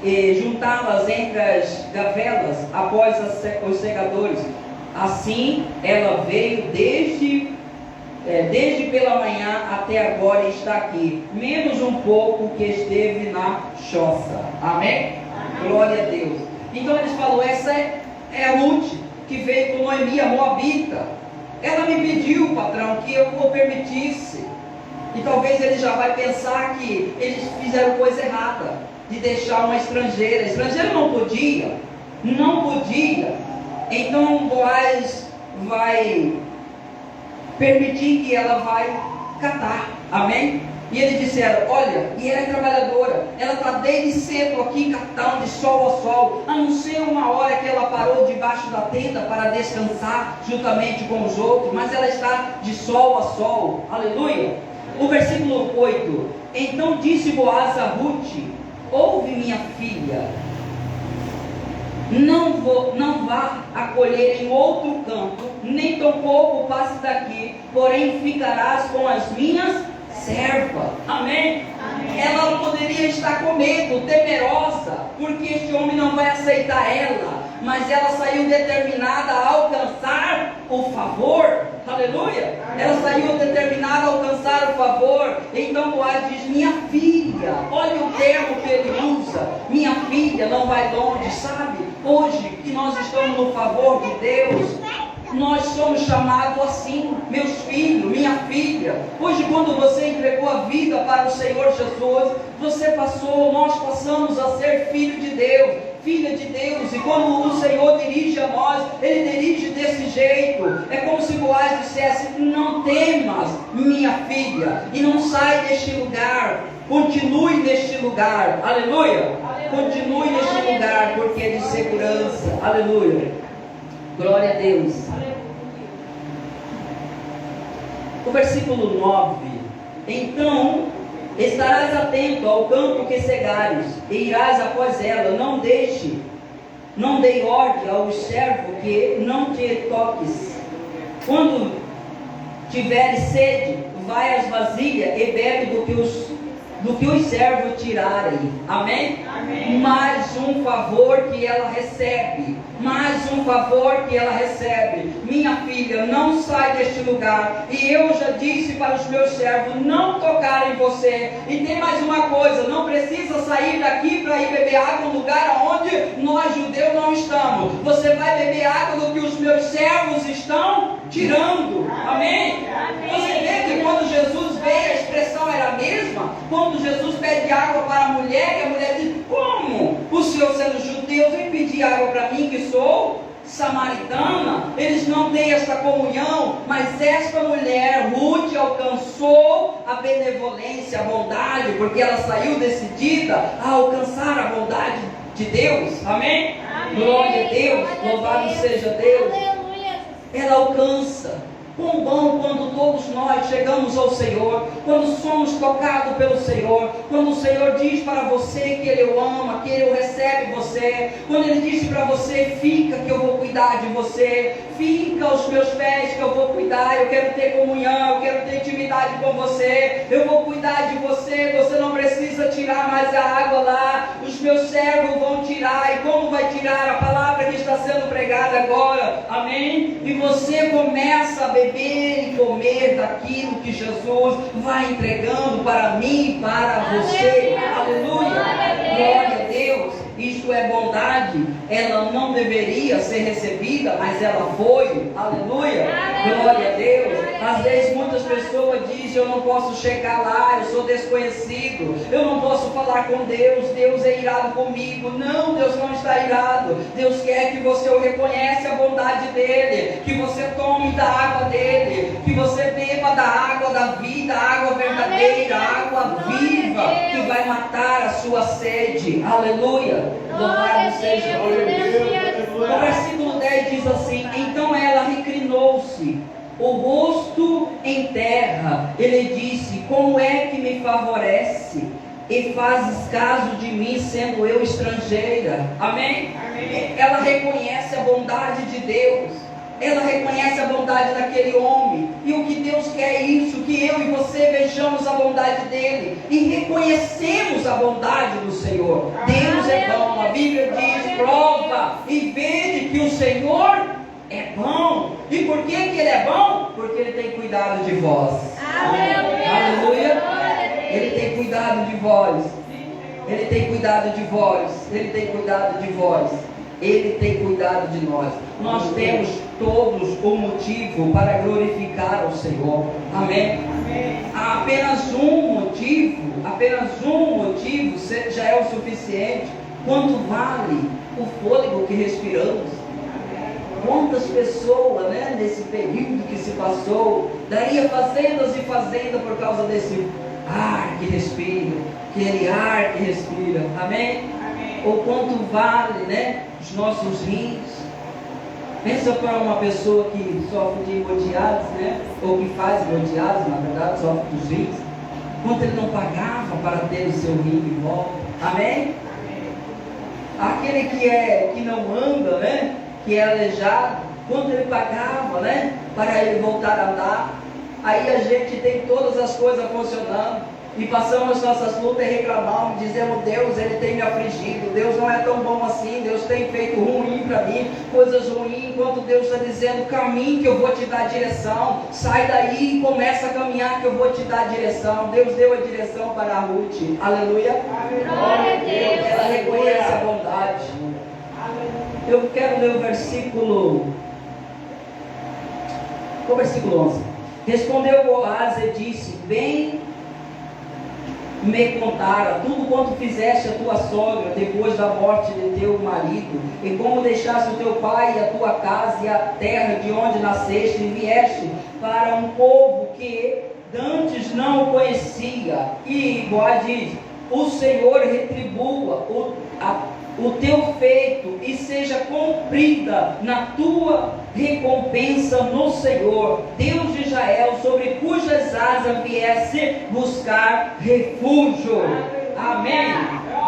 e juntá-las entre as gavelas após os segadores. Assim ela veio desde pela manhã até agora e está aqui, menos um pouco que esteve na choça. Amém? Glória a Deus. Então eles falam: essa é a Ruth, que veio com Noemi, a moabita. Ela me pediu, patrão, que eu o permitisse. E talvez ele já vai pensar que eles fizeram coisa errada, de deixar uma estrangeira. A estrangeira não podia. Então Boaz vai permitir que ela vai catar. Amém? E eles disseram: olha, e ela é trabalhadora, ela está desde cedo aqui catando de sol a sol, a não ser uma hora que ela parou debaixo da tenda para descansar juntamente com os outros, mas ela está de sol a sol. Aleluia. O versículo 8: então disse Boaz a Ruth: ouve, minha filha, não vá a colher em outro campo, nem tampouco passe daqui, porém ficarás com as minhas servas. Amém? Amém. Ela poderia estar com medo, temerosa, porque este homem não vai aceitar ela, mas ela saiu determinada a alcançar o favor. Aleluia. Ela saiu determinada a alcançar o favor. Então Boaz diz: minha filha, olha o termo que ele usa, minha filha, não vai longe. Sabe, hoje que nós estamos no favor de Deus, nós somos chamados assim: meus filhos, minha filha. Hoje, quando você entregou a vida para o Senhor Jesus, nós passamos a ser filho de Deus, filha de Deus. E quando o Senhor dirige a nós, Ele dirige desse jeito. É como se Boaz dissesse: não temas, minha filha, e não sai deste lugar, continue neste lugar. Aleluia. Continue neste lugar, porque é de segurança. Aleluia. Glória a Deus. O versículo 9: então estarás atento ao campo que cegares, e irás após ela. Não dei ordem ao servo que não te toques. Quando tiveres sede, vai às vasilhas e bebe do que os servos tirarem. Amém? Amém. Mais um favor que ela recebe. Mais um favor que ela recebe. Minha filha, não sai deste lugar. E eu já disse para os meus servos não tocarem em você. E tem mais uma coisa: não precisa sair daqui para ir beber água no lugar onde nós judeus não estamos. Você vai beber água do que os meus servos estão tirando. Amém? Você vê que quando Jesus veio, a expressão era a mesma. Quando Jesus pede água para a mulher, e a mulher diz: como? O Senhor, sendo judeu, vem pedir água para mim, que sou samaritana? Eles não têm esta comunhão. Mas esta mulher, Ruth, alcançou a benevolência, a bondade, porque ela saiu decidida a alcançar a bondade de Deus. Amém? Amém. Glória a Deus. Louvado seja Deus. Aleluia. Ela alcança. Quão bom quando todos nós chegamos ao Senhor, quando somos tocados pelo Senhor, quando o Senhor diz para você que Ele o ama, que Ele recebe você, quando Ele diz para você: fica que eu vou cuidar de você, fica aos meus pés que eu vou cuidar, eu quero ter comunhão, eu quero ter intimidade com você, eu vou cuidar de você, você não precisa tirar mais a água lá, os meus servos vão tirar. E como vai tirar? A palavra que está sendo pregada agora. Amém? E você começa a beber e comer daquilo que Jesus vai entregando para mim e para você. Aleluia. Glória a Deus. Isto é bondade. Ela não deveria ser recebida, mas ela foi. Aleluia. Glória a Deus. Às vezes muitas pessoas dizem: eu não posso chegar lá, eu sou desconhecido, eu não posso falar com Deus, Deus é irado comigo. Não, Deus não está irado. Deus quer que você o reconheça a bondade dele, que você tome da água dele, que você beba da água da vida, água verdadeira, água viva, que vai matar a sua sede. Aleluia. Louvado seja Deus. O versículo 10 diz assim: então ela reclinou-se o rosto em terra. Ele disse: como é que me favorece e fazes caso de mim, sendo eu estrangeira? Amém? Amém. Ela reconhece a bondade de Deus. ela reconhece a bondade daquele homem. E o que Deus quer é isso, que eu e você vejamos a bondade dele e reconhecemos a bondade do Senhor. Deus é bom. A Bíblia diz: prova e vede que o Senhor é bom. E por que Ele é bom? Porque Ele tem cuidado de vós. Aleluia. Ele tem cuidado de vós. Ele tem cuidado de vós. Ele tem cuidado de vós. Ele tem cuidado de nós. Nós temos todos o motivo para glorificar o Senhor. Amém? Há apenas um motivo já é o suficiente. Quanto vale o fôlego que respiramos? Quantas pessoas, nesse período que se passou, daria fazendas e fazendas por causa desse ar que respira, aquele ar que respira. Amém? Ou quanto vale, os nossos rins? Pensa para uma pessoa que sofre de hemodiálise, ou que faz hemodiálise, na verdade, sofre dos rins. Quanto ele não pagava para ter o seu rim de volta? Amém? Aquele que não anda, que é aleijado, quanto ele pagava, para ele voltar a andar? Aí a gente tem todas as coisas funcionando e passamos nossas lutas e reclamamos, dizemos: Deus, Ele tem me afligido, Deus não é tão bom assim, Deus tem feito ruim para mim, coisas ruins, enquanto Deus está dizendo: caminhe que eu vou te dar direção, sai daí e começa a caminhar que eu vou te dar direção. Deus deu a direção para a Ruth. Aleluia. Glória a Deus. Ela reconhece a bondade. Eu quero ler o versículo 11. Respondeu Boaz e disse: bem me contara tudo quanto fizeste a tua sogra depois da morte de teu marido, e como deixaste o teu pai e a tua casa e a terra de onde nasceste, e vieste para um povo que dantes não o conhecia. E Boaz diz: o Senhor retribua o teu feito e seja cumprida na tua recompensa no Senhor, Deus de Israel, sobre cujas asas viesse buscar refúgio. Amém.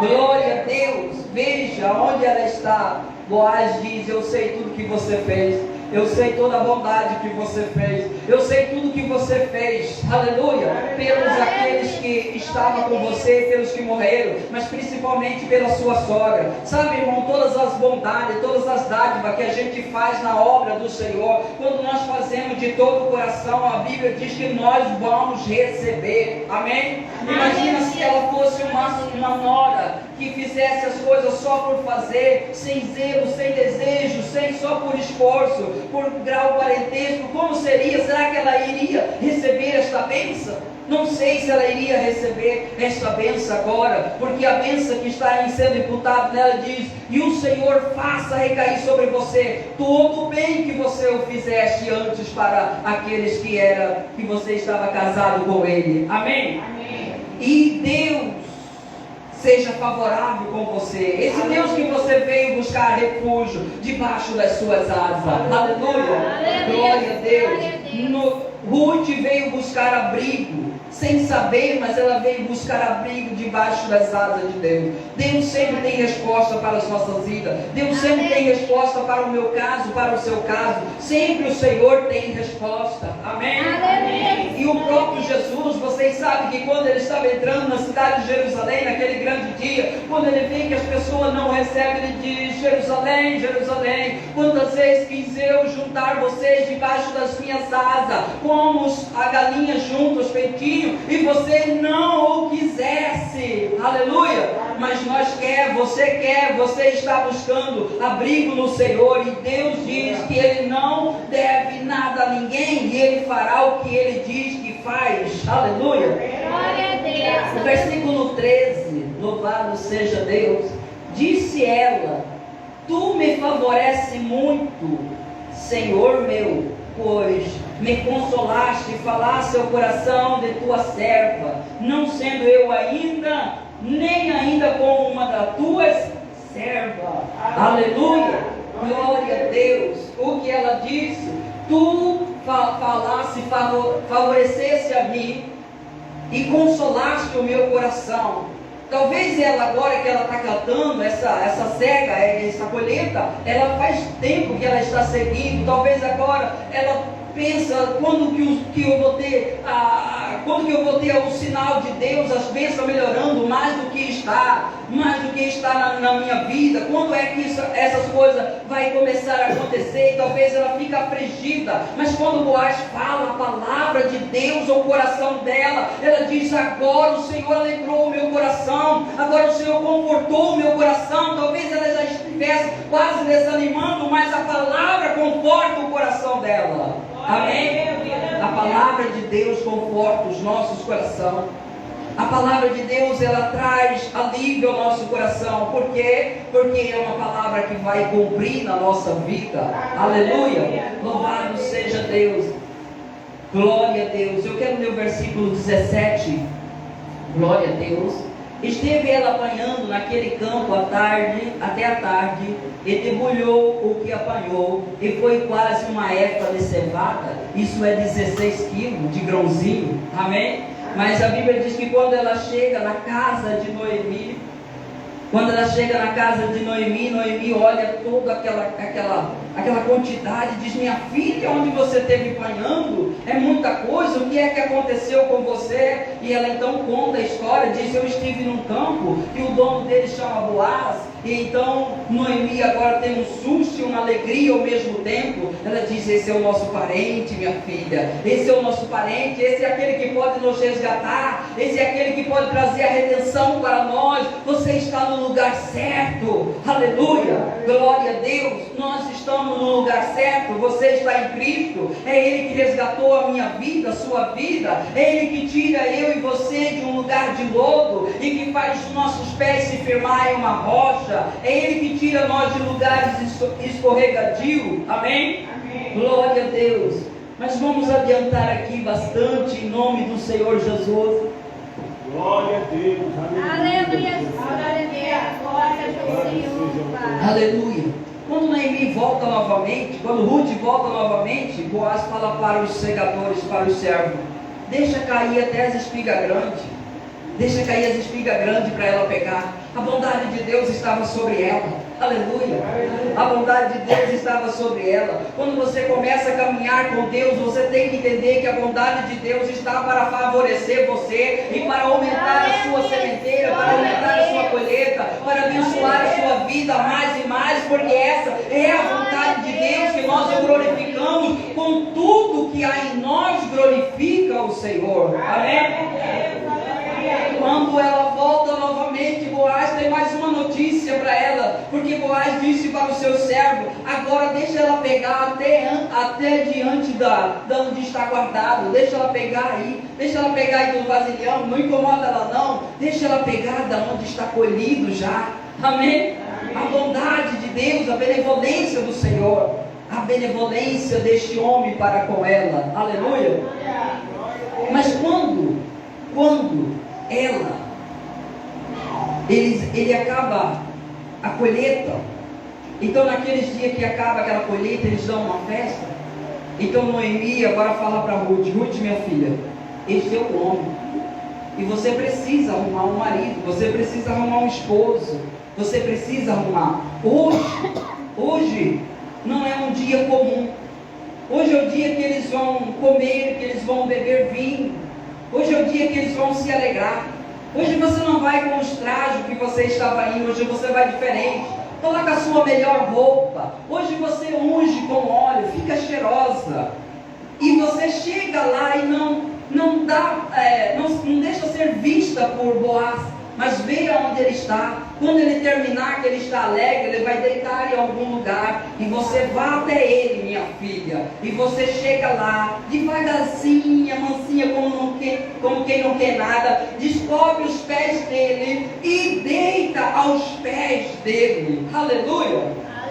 Glória a Deus. Veja onde ela está. Boaz diz: eu sei tudo que você fez, eu sei toda a bondade que você fez, eu sei tudo que você fez, aleluia, pelos aqueles que estavam com você, pelos que morreram, mas principalmente pela sua sogra. Sabe, irmão, todas as bondades, todas as dádivas que a gente faz na obra do Senhor, quando nós fazemos de todo o coração, a Bíblia diz que nós vamos receber. Amém? Imagina se ela fosse uma nora que fizesse as coisas só por fazer, sem zelo, sem desejo, sem só por esforço, por grau parentesco. Como seria? Será que ela iria receber esta bênção? Não sei se ela iria receber esta bênção agora, porque a bênção que está sendo imputada nela diz: e o Senhor faça recair sobre você todo o bem que você o fizeste antes para aqueles que você estava casado com ele. Amém? Amém. E Deus seja favorável com você. Esse Deus que você veio buscar refúgio debaixo das suas asas. Aleluia. Glória a Deus. Ruth veio buscar abrigo, sem saber, mas ela veio buscar abrigo debaixo das asas de Deus. Deus sempre tem resposta para as nossas vidas. Deus sempre tem resposta para o meu caso, para o seu caso. Sempre o Senhor tem resposta. Amém? Amém. E o próprio Jesus, vocês sabem que quando ele estava entrando na cidade de Jerusalém, naquele grande dia, quando ele vê que as pessoas não recebem, ele diz: Jerusalém, Jerusalém, quantas vezes quis eu juntar vocês debaixo das minhas asas, como a galinha junta os peitinhos, e você não o quisesse. Aleluia. Mas você está buscando abrigo no Senhor, e Deus diz que Ele não deve nada a ninguém, e Ele fará o que Ele diz que faz. Aleluia. Glória a Deus. O versículo 13, louvado seja Deus. Disse ela: tu me favorece muito, Senhor meu, pois me consolaste e falaste ao coração de tua serva, não sendo eu ainda, nem ainda como uma das tuas servas. Aleluia. Glória a Deus. O que ela disse: tu falaste, favorecesse a mim e consolaste o meu coração. Talvez ela, agora que ela está cantando, essa cega, essa colheita, ela faz tempo que ela está seguindo. Talvez agora ela pensa, quando que eu vou ter o sinal de Deus, as bênçãos melhorando mais do que está na minha vida, quando é que essas coisas vai começar a acontecer? E talvez ela fique afligida, mas quando Boaz fala a palavra de Deus ao coração dela, ela diz: agora o Senhor alegrou o meu coração, agora o Senhor confortou o meu coração. Talvez ela já estivesse quase desanimando, mas a palavra conforta o coração dela. Amém? A palavra de Deus conforta os nossos corações. A palavra de Deus, ela traz alívio ao nosso coração. Por quê? Porque é uma palavra que vai cumprir na nossa vida. Aleluia! Louvado seja Deus. Glória a Deus. Eu quero ler o versículo 17. Glória a Deus. Esteve ela apanhando naquele campo até a tarde, e debulhou o que apanhou, e foi quase uma efa de cevada, isso é 16 quilos de grãozinho, amém? Mas a Bíblia diz que quando ela chega na casa de Noemi, Noemi olha toda aquela quantidade, diz: minha filha, onde você esteve apanhando? É muita coisa, o que é que aconteceu com você? E ela então conta a história, diz: eu estive num campo, e o dono dele chama Boaz, e então Noemi agora tem um susto e uma alegria ao mesmo tempo. Ela diz: esse é o nosso parente, minha filha, esse é o nosso parente, esse é aquele que pode nos resgatar, esse é aquele que pode trazer a redenção para nós. Você está no lugar certo, aleluia, glória a Deus. Nós estamos no lugar certo, você está em Cristo, é Ele que resgatou a minha vida, a sua vida, é Ele que tira eu e você de um lugar de lodo e que faz os nossos pés se firmar em uma rocha, é Ele que tira nós de lugares escorregadios, amém? Glória a Deus. Mas vamos adiantar aqui bastante em nome do Senhor Jesus. Glória a Deus. Aleluia. Glória a Deus. Glória ao Senhor. Aleluia. Quando Noemi volta novamente, quando Ruth volta novamente, Boaz fala para os segadores, para os servos: deixa cair até as espigas grandes. Deixa cair as espigas grandes para ela pegar. A bondade de Deus estava sobre ela. Aleluia. A bondade de Deus estava sobre ela. Quando você começa a caminhar com Deus, você tem que entender que a bondade de Deus está para favorecer você e para aumentar a sua sementeira, para aumentar a sua colheita, para abençoar a sua vida mais e mais, porque essa é a vontade de Deus, que nós o glorificamos com tudo que há em nós, glorifica o Senhor. Amém? Quando ela volta novamente, Boaz tem mais uma notícia para ela, porque Boaz disse para o seu servo: agora deixa ela pegar até diante da onde está guardado, deixa ela pegar aí do vasilhão, não incomoda ela não, deixa ela pegar da onde está colhido já, amém? A bondade de Deus, a benevolência do Senhor, a benevolência deste homem para com ela, aleluia. Mas quando ele acaba a colheita, então naqueles dias que acaba aquela colheita, eles dão uma festa. Então Noemi agora fala para Ruth: Ruth, minha filha, este é o homem, e você precisa arrumar um marido, você precisa arrumar um esposo, você precisa arrumar. Hoje não é um dia comum. Hoje é o dia que eles vão comer, que eles vão beber vinho. Hoje é o dia que eles vão se alegrar. Hoje você não vai com os trajes que você estava indo, hoje você vai diferente. Coloca a sua melhor roupa. Hoje você unge com óleo, fica cheirosa. E você chega lá e não deixa ser vista por Boaz, mas veja onde ele está. Quando ele terminar, que ele está alegre, ele vai deitar em algum lugar, e você vá até ele, minha filha, e você chega lá, devagarzinha, mansinha, como quem não quer nada, descobre os pés dele, e deita aos pés dele, aleluia,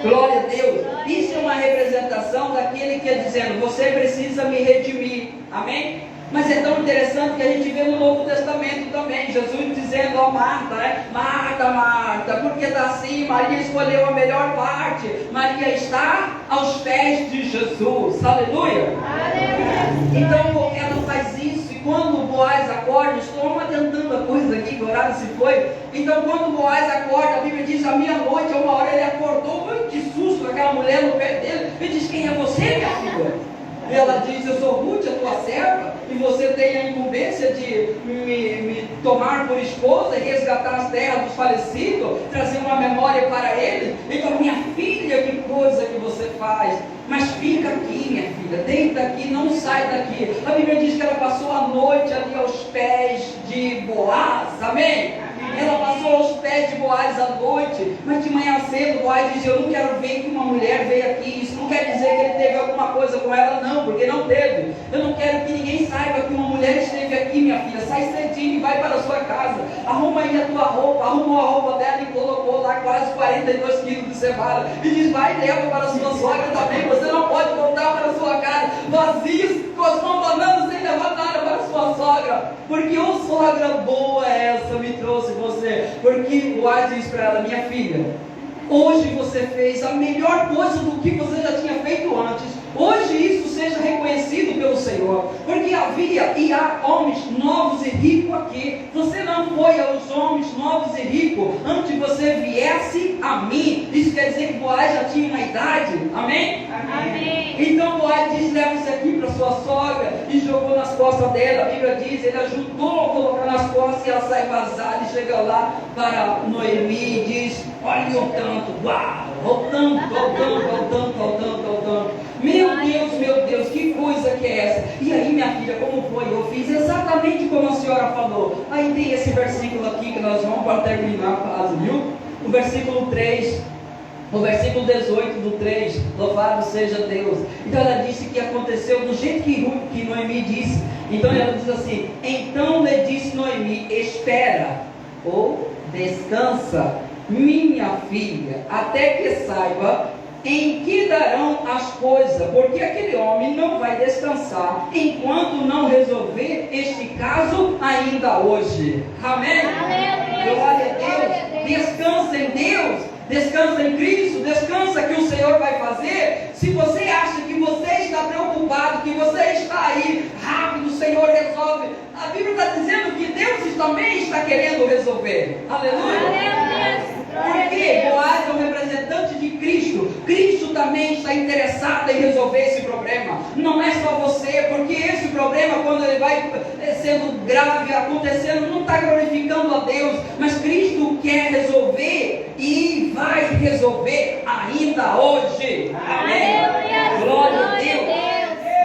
glória a Deus. Isso é uma representação daquele que é dizendo: você precisa me redimir, amém? Mas é tão interessante que a gente vê no Novo Testamento também, Jesus dizendo a Marta, né? Marta, Marta, porque está assim, Maria escolheu a melhor parte, Maria está aos pés de Jesus, aleluia. Então ela faz isso, e quando Boaz acorda, estou adiantando a coisa aqui, que o horário se foi. Então quando Boaz acorda, a Bíblia diz, à meia-noite, a 1 hora, ele acordou, que susto, aquela mulher no pé dele. Ele diz, quem é você, minha filha? E ela diz, eu sou Ruth, a tua serva, e você tem a incumbência de me tomar por esposa e resgatar as terras dos falecidos, trazer uma memória para ele. Então, minha filha, que coisa que você faz. Mas fica aqui, minha filha, deita aqui, não sai daqui. A Bíblia diz que ela passou a noite ali aos pés de Boaz, amém? Ela passou aos pés de Boaz à noite, mas de manhã cedo Boaz diz, eu não quero ver que uma mulher veio aqui. Isso não quer dizer que ele teve alguma coisa com ela, não, porque não teve. Eu não quero que ninguém saiba que uma mulher esteve aqui, minha filha. Sai cedinho e vai para a sua casa, arruma aí a tua roupa. Arrumou a roupa dela e colocou lá quase 42 quilos de cevada, e diz, vai e leva para a sua sogra também. Você não pode voltar para a sua casa vazio, com as mãos banando, sem levar nada para a sua sogra, porque ô sogra boa essa me trouxe você. Porque Boaz diz para ela, minha filha, hoje você fez a melhor coisa do que você já tinha feito antes. Hoje isso seja reconhecido pelo Senhor, porque havia e há homens novos e ricos aqui. Você não foi aos homens novos e ricos antes de você viesse a mim. Isso quer dizer que Boaz já tinha uma idade, amém? Amém. Então Boaz diz, leva isso aqui para sua sogra, e jogou nas costas dela. A Bíblia diz, ele ajudou a colocar nas costas, e ela sai vazada e chega lá para Noemi e diz, olha o tanto, uau, o tanto. Meu Deus, que coisa que é essa? E aí, minha filha, como foi? Eu fiz exatamente como a senhora falou. Aí tem esse versículo aqui que nós vamos para terminar quase, viu? O versículo 3, o versículo 18 do 3, louvado seja Deus. Então ela disse que aconteceu do jeito que Noemi disse. Então ela diz assim, então lhe disse Noemi, espera, ou descansa, minha filha, até que saiba em que darão as coisas, porque aquele homem não vai descansar enquanto não resolver este caso ainda hoje. Amém? Glória a Deus. Descansa em Deus, descansa em Cristo, descansa que o Senhor vai fazer. Se você acha que você está preocupado, que você está aí rápido, o Senhor resolve. A Bíblia está dizendo que Deus também está querendo resolver. Aleluia. Porque Boaz é um representante de Cristo. Cristo também está interessado em resolver esse problema. Não é só você, porque esse problema, quando ele vai sendo grave, acontecendo, não está glorificando a Deus, mas Cristo quer resolver e vai resolver ainda hoje. Amém. Glória a Deus.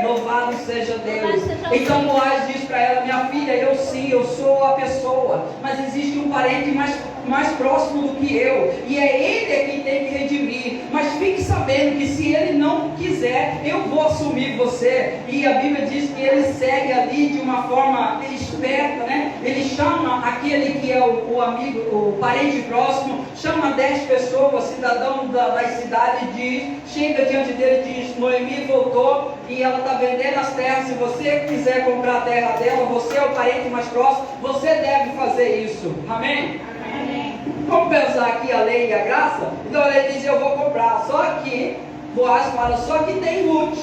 Louvado seja Deus. Então Boaz diz para ela, minha filha, eu sim, eu sou a pessoa, mas existe um parente mais próximo do que eu, e é ele quem tem que redimir. Mas fique sabendo que se ele não quiser, eu vou assumir você. E a Bíblia diz que ele segue ali de uma forma esperta, né? Ele chama aquele que é o amigo, o parente próximo, chama 10 pessoas, cidadão das cidades, chega diante dele e diz, Noemi voltou e ela está vendendo as terras. Se você quiser comprar a terra dela, você é o parente mais próximo, você deve fazer isso. Amém? Vamos pensar aqui a lei e a graça? Então a lei diz, eu vou comprar. Só que Boaz fala, só que tem Ruth.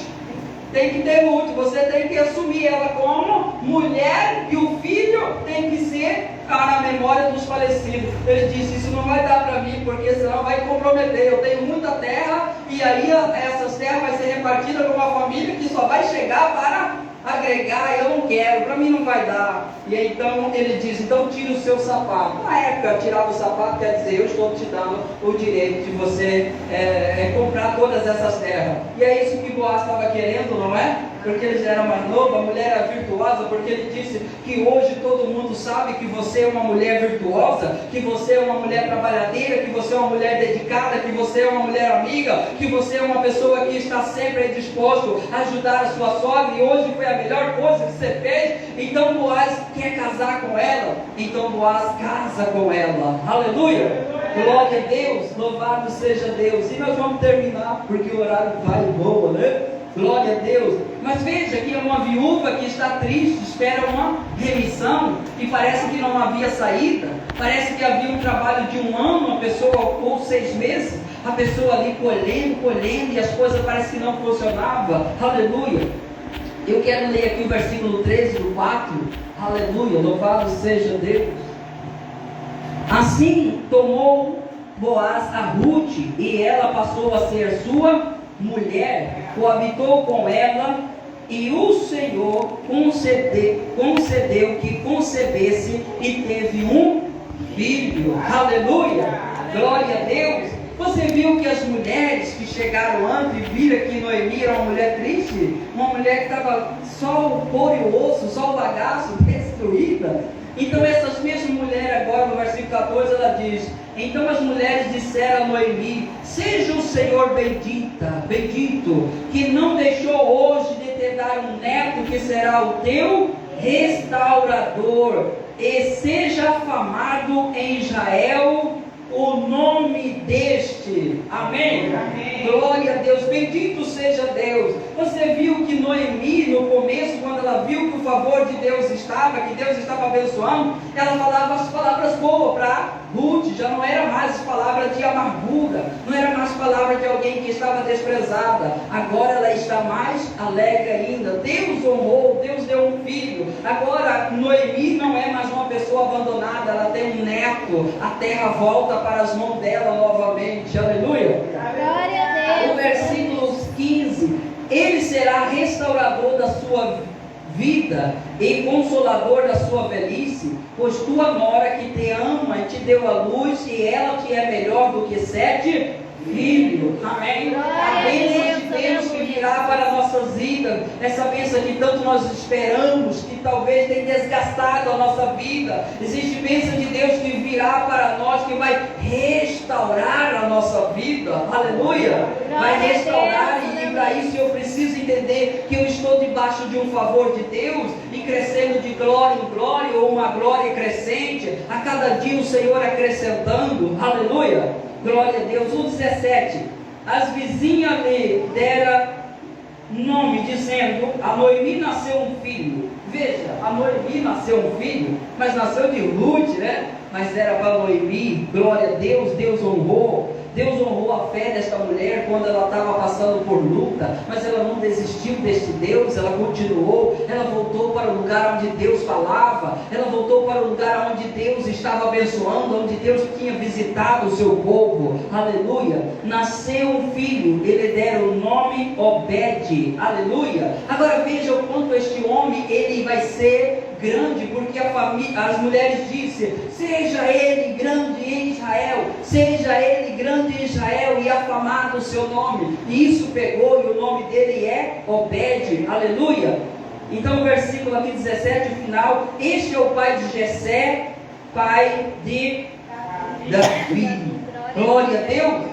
Tem que ter Ruth, você tem que assumir ela como mulher, e o filho tem que ser para a memória dos falecidos. Ele disse, isso não vai dar para mim, porque senão vai comprometer. Eu tenho muita terra, e aí essas terras vai ser repartidas com uma família que só vai chegar para agregar. Eu não quero, para mim não vai dar. E aí, então ele diz, então tira o seu sapato. Na época, tirar o sapato quer dizer, eu estou te dando o direito de você comprar todas essas terras. E é isso que Boaz estava querendo, não é? Porque ele já era mais novo, a mulher era virtuosa, porque ele disse que hoje todo mundo sabe que você é uma mulher virtuosa, que você é uma mulher trabalhadeira, que você é uma mulher dedicada, que você é uma mulher amiga, que você é uma pessoa que está sempre disposto a ajudar a sua sogra, e hoje foi a melhor coisa que você fez. Então Boaz quer casar com ela, então Boaz casa com ela. Aleluia! Glória a Deus, louvado seja Deus. E nós vamos terminar, porque o horário vai boa, né? Glória a Deus. Mas veja que é uma viúva que está triste, espera uma remissão, e parece que não havia saída. Parece que havia um trabalho de 1 ano, uma pessoa, ou 6 meses, a pessoa ali colhendo, e as coisas parece que não funcionavam. Aleluia. Eu quero ler aqui o versículo 13 do 4. Aleluia, louvado seja Deus. Assim tomou Boaz a Ruth, e ela passou a ser sua mulher, coabitou com ela, e o Senhor concedeu que concebesse e teve um filho. Aleluia! Glória a Deus! Você viu que as mulheres que chegaram antes e viram que Noemi era uma mulher triste? Uma mulher que estava só o couro e o osso, só o bagaço, destruída. Então essas mesmas mulheres agora no versículo 14 ela diz: então as mulheres disseram a Noemi: seja o Senhor bendito, que não deixou hoje de te dar um neto que será o teu restaurador, e seja afamado em Israel o nome deste. Amém? Amém. Glória a Deus, bendito seja Deus. Você viu que Noemi, no começo, quando ela viu que o favor de Deus estava, que Deus estava abençoando, ela falava as palavras boas para Ruth. Já não era mais as palavras de amargura, não era mais palavras de alguém que estava desprezada. Agora ela está mais alegre ainda. Deus honrou, Deus deu um filho. Agora Noemi não é mais uma pessoa abandonada, ela tem um neto. A terra volta para as mãos dela novamente. Aleluia. Glória a Deus. O versículo 15: ele será restaurador da sua vida e consolador da sua velhice, pois tua nora que te ama e te deu a luz, e ela te é melhor do que 7 filhos. Amém? A bênção de Deus que virá para nossas vidas, essa bênção que tanto nós esperamos, que talvez tenha desgastado a nossa vida. Existe bênção de Deus que virá para nós, que vai restaurar a nossa vida. Aleluia! Vai restaurar, e para isso eu preciso entender que eu estou debaixo de um favor de Deus e crescendo de glória em glória, ou uma glória crescente, a cada dia o Senhor acrescentando. Aleluia! Glória a Deus. O 17: as vizinhas lhe deram nome, dizendo: a Noemi nasceu um filho. Veja, a Noemi nasceu um filho, mas nasceu de Ruth, né? Mas era para Noemi. Glória a Deus. Deus honrou a fé desta mulher quando ela estava passando por luta, mas ela não desistiu deste Deus, ela continuou, ela voltou para o lugar onde Deus falava, ela voltou para o lugar onde Deus estava abençoando, onde Deus tinha visitado o seu povo. Aleluia. Nasceu um filho, ele deram o nome Obed. Aleluia. Agora veja o quanto este homem, ele vai ser grande, porque as mulheres disseram: seja ele grande em Israel, seja ele grande em Israel, e afamado o seu nome. E isso pegou, e o nome dele é Obed. Aleluia. Então o versículo aqui 17, o final: este é o pai de Jessé, pai de Davi. Glória a Deus.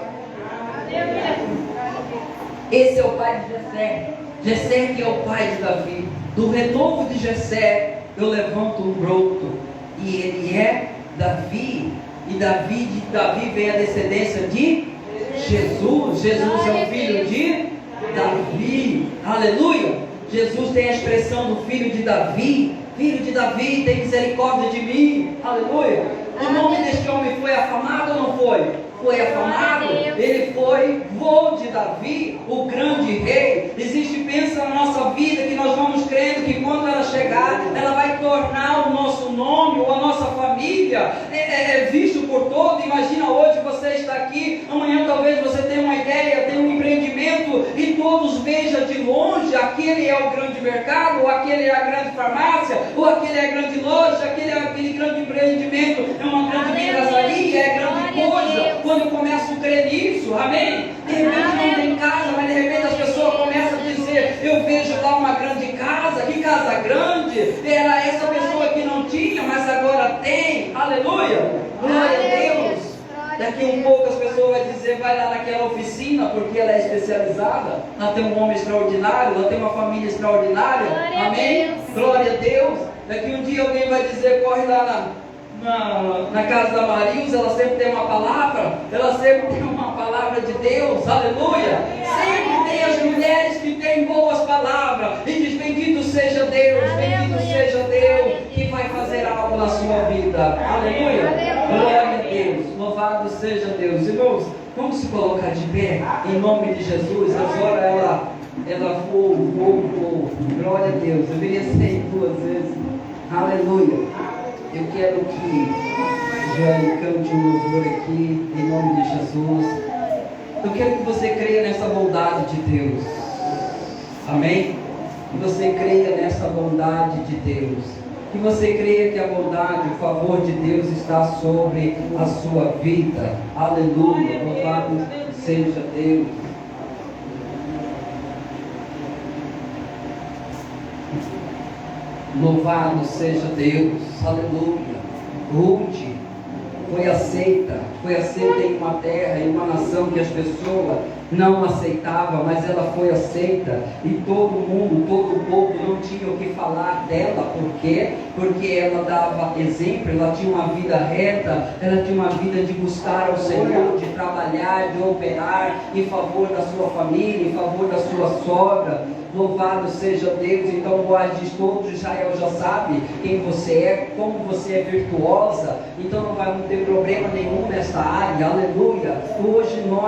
Esse é o pai de Jessé. Jessé que é o pai de Davi. Do renovo de Jessé eu levanto um broto, e ele é Davi. E de Davi vem a descendência de Jesus. Jesus é o filho de Davi. Aleluia. Jesus tem a expressão do filho de Davi. Filho de Davi, tem misericórdia de mim. Aleluia. O nome deste homem foi afamado ou não foi? Foi afamado. Ele foi vô de Davi, o grande rei. Existe bênção na nossa vida que nós vamos crendo que quando ela chegar, ela vai tornar o nosso nome ou a nossa família visto por todos. Imagina, hoje você está aqui, amanhã talvez você tenha uma ideia, tenha um empreendimento e todos vejam de longe: aquele é o grande mercado, ou aquele é a grande farmácia, ou aquele é a grande loja, aquele grande empreendimento é uma grande vidraçaria, é grande coisa. Quando eu começo a crer nisso, amém? De repente não tem casa, mas de repente as pessoas começam a dizer: eu vejo lá uma grande casa, que casa grande, era essa pessoa que não tinha, mas agora tem. Aleluia, glória a Deus. Daqui um pouco as pessoas vão dizer: vai lá naquela oficina, porque ela é especializada, ela tem um homem extraordinário, ela tem uma família extraordinária. Amém? Glória a Deus. Daqui um dia alguém vai dizer: corre lá na casa da Marilza, ela sempre tem uma palavra, ela sempre tem uma palavra de Deus. Aleluia. Sempre tem as mulheres que têm boas palavras e diz: bendito seja Deus, bendito seja Deus, que vai fazer algo na sua vida. Aleluia. Glória a Deus, louvado seja Deus. Irmãos, vamos se colocar de pé em nome de Jesus. Agora ela voou. Glória a Deus. Eu viria sair 2 vezes. Aleluia. Eu quero que Jane cante um louvor aqui, em nome de Jesus. Eu quero que você creia nessa bondade de Deus. Amém? Que você creia nessa bondade de Deus. Que você creia que a bondade, o favor de Deus está sobre a sua vida. Aleluia. Louvado seja Deus. Louvado seja Deus. Aleluia. Ruth foi aceita em uma terra, em uma nação que as pessoas não aceitavam, mas ela foi aceita, e todo o povo não tinha o que falar dela. Por quê? Porque ela dava exemplo, ela tinha uma vida reta, ela tinha uma vida de buscar ao Senhor, de trabalhar, de operar em favor da sua família, em favor da sua sogra. Louvado seja Deus. Então Boaz diz: todo Israel já sabe quem você é, como você é virtuosa, então não vai ter problema nenhum nessa área. Aleluia. Hoje nós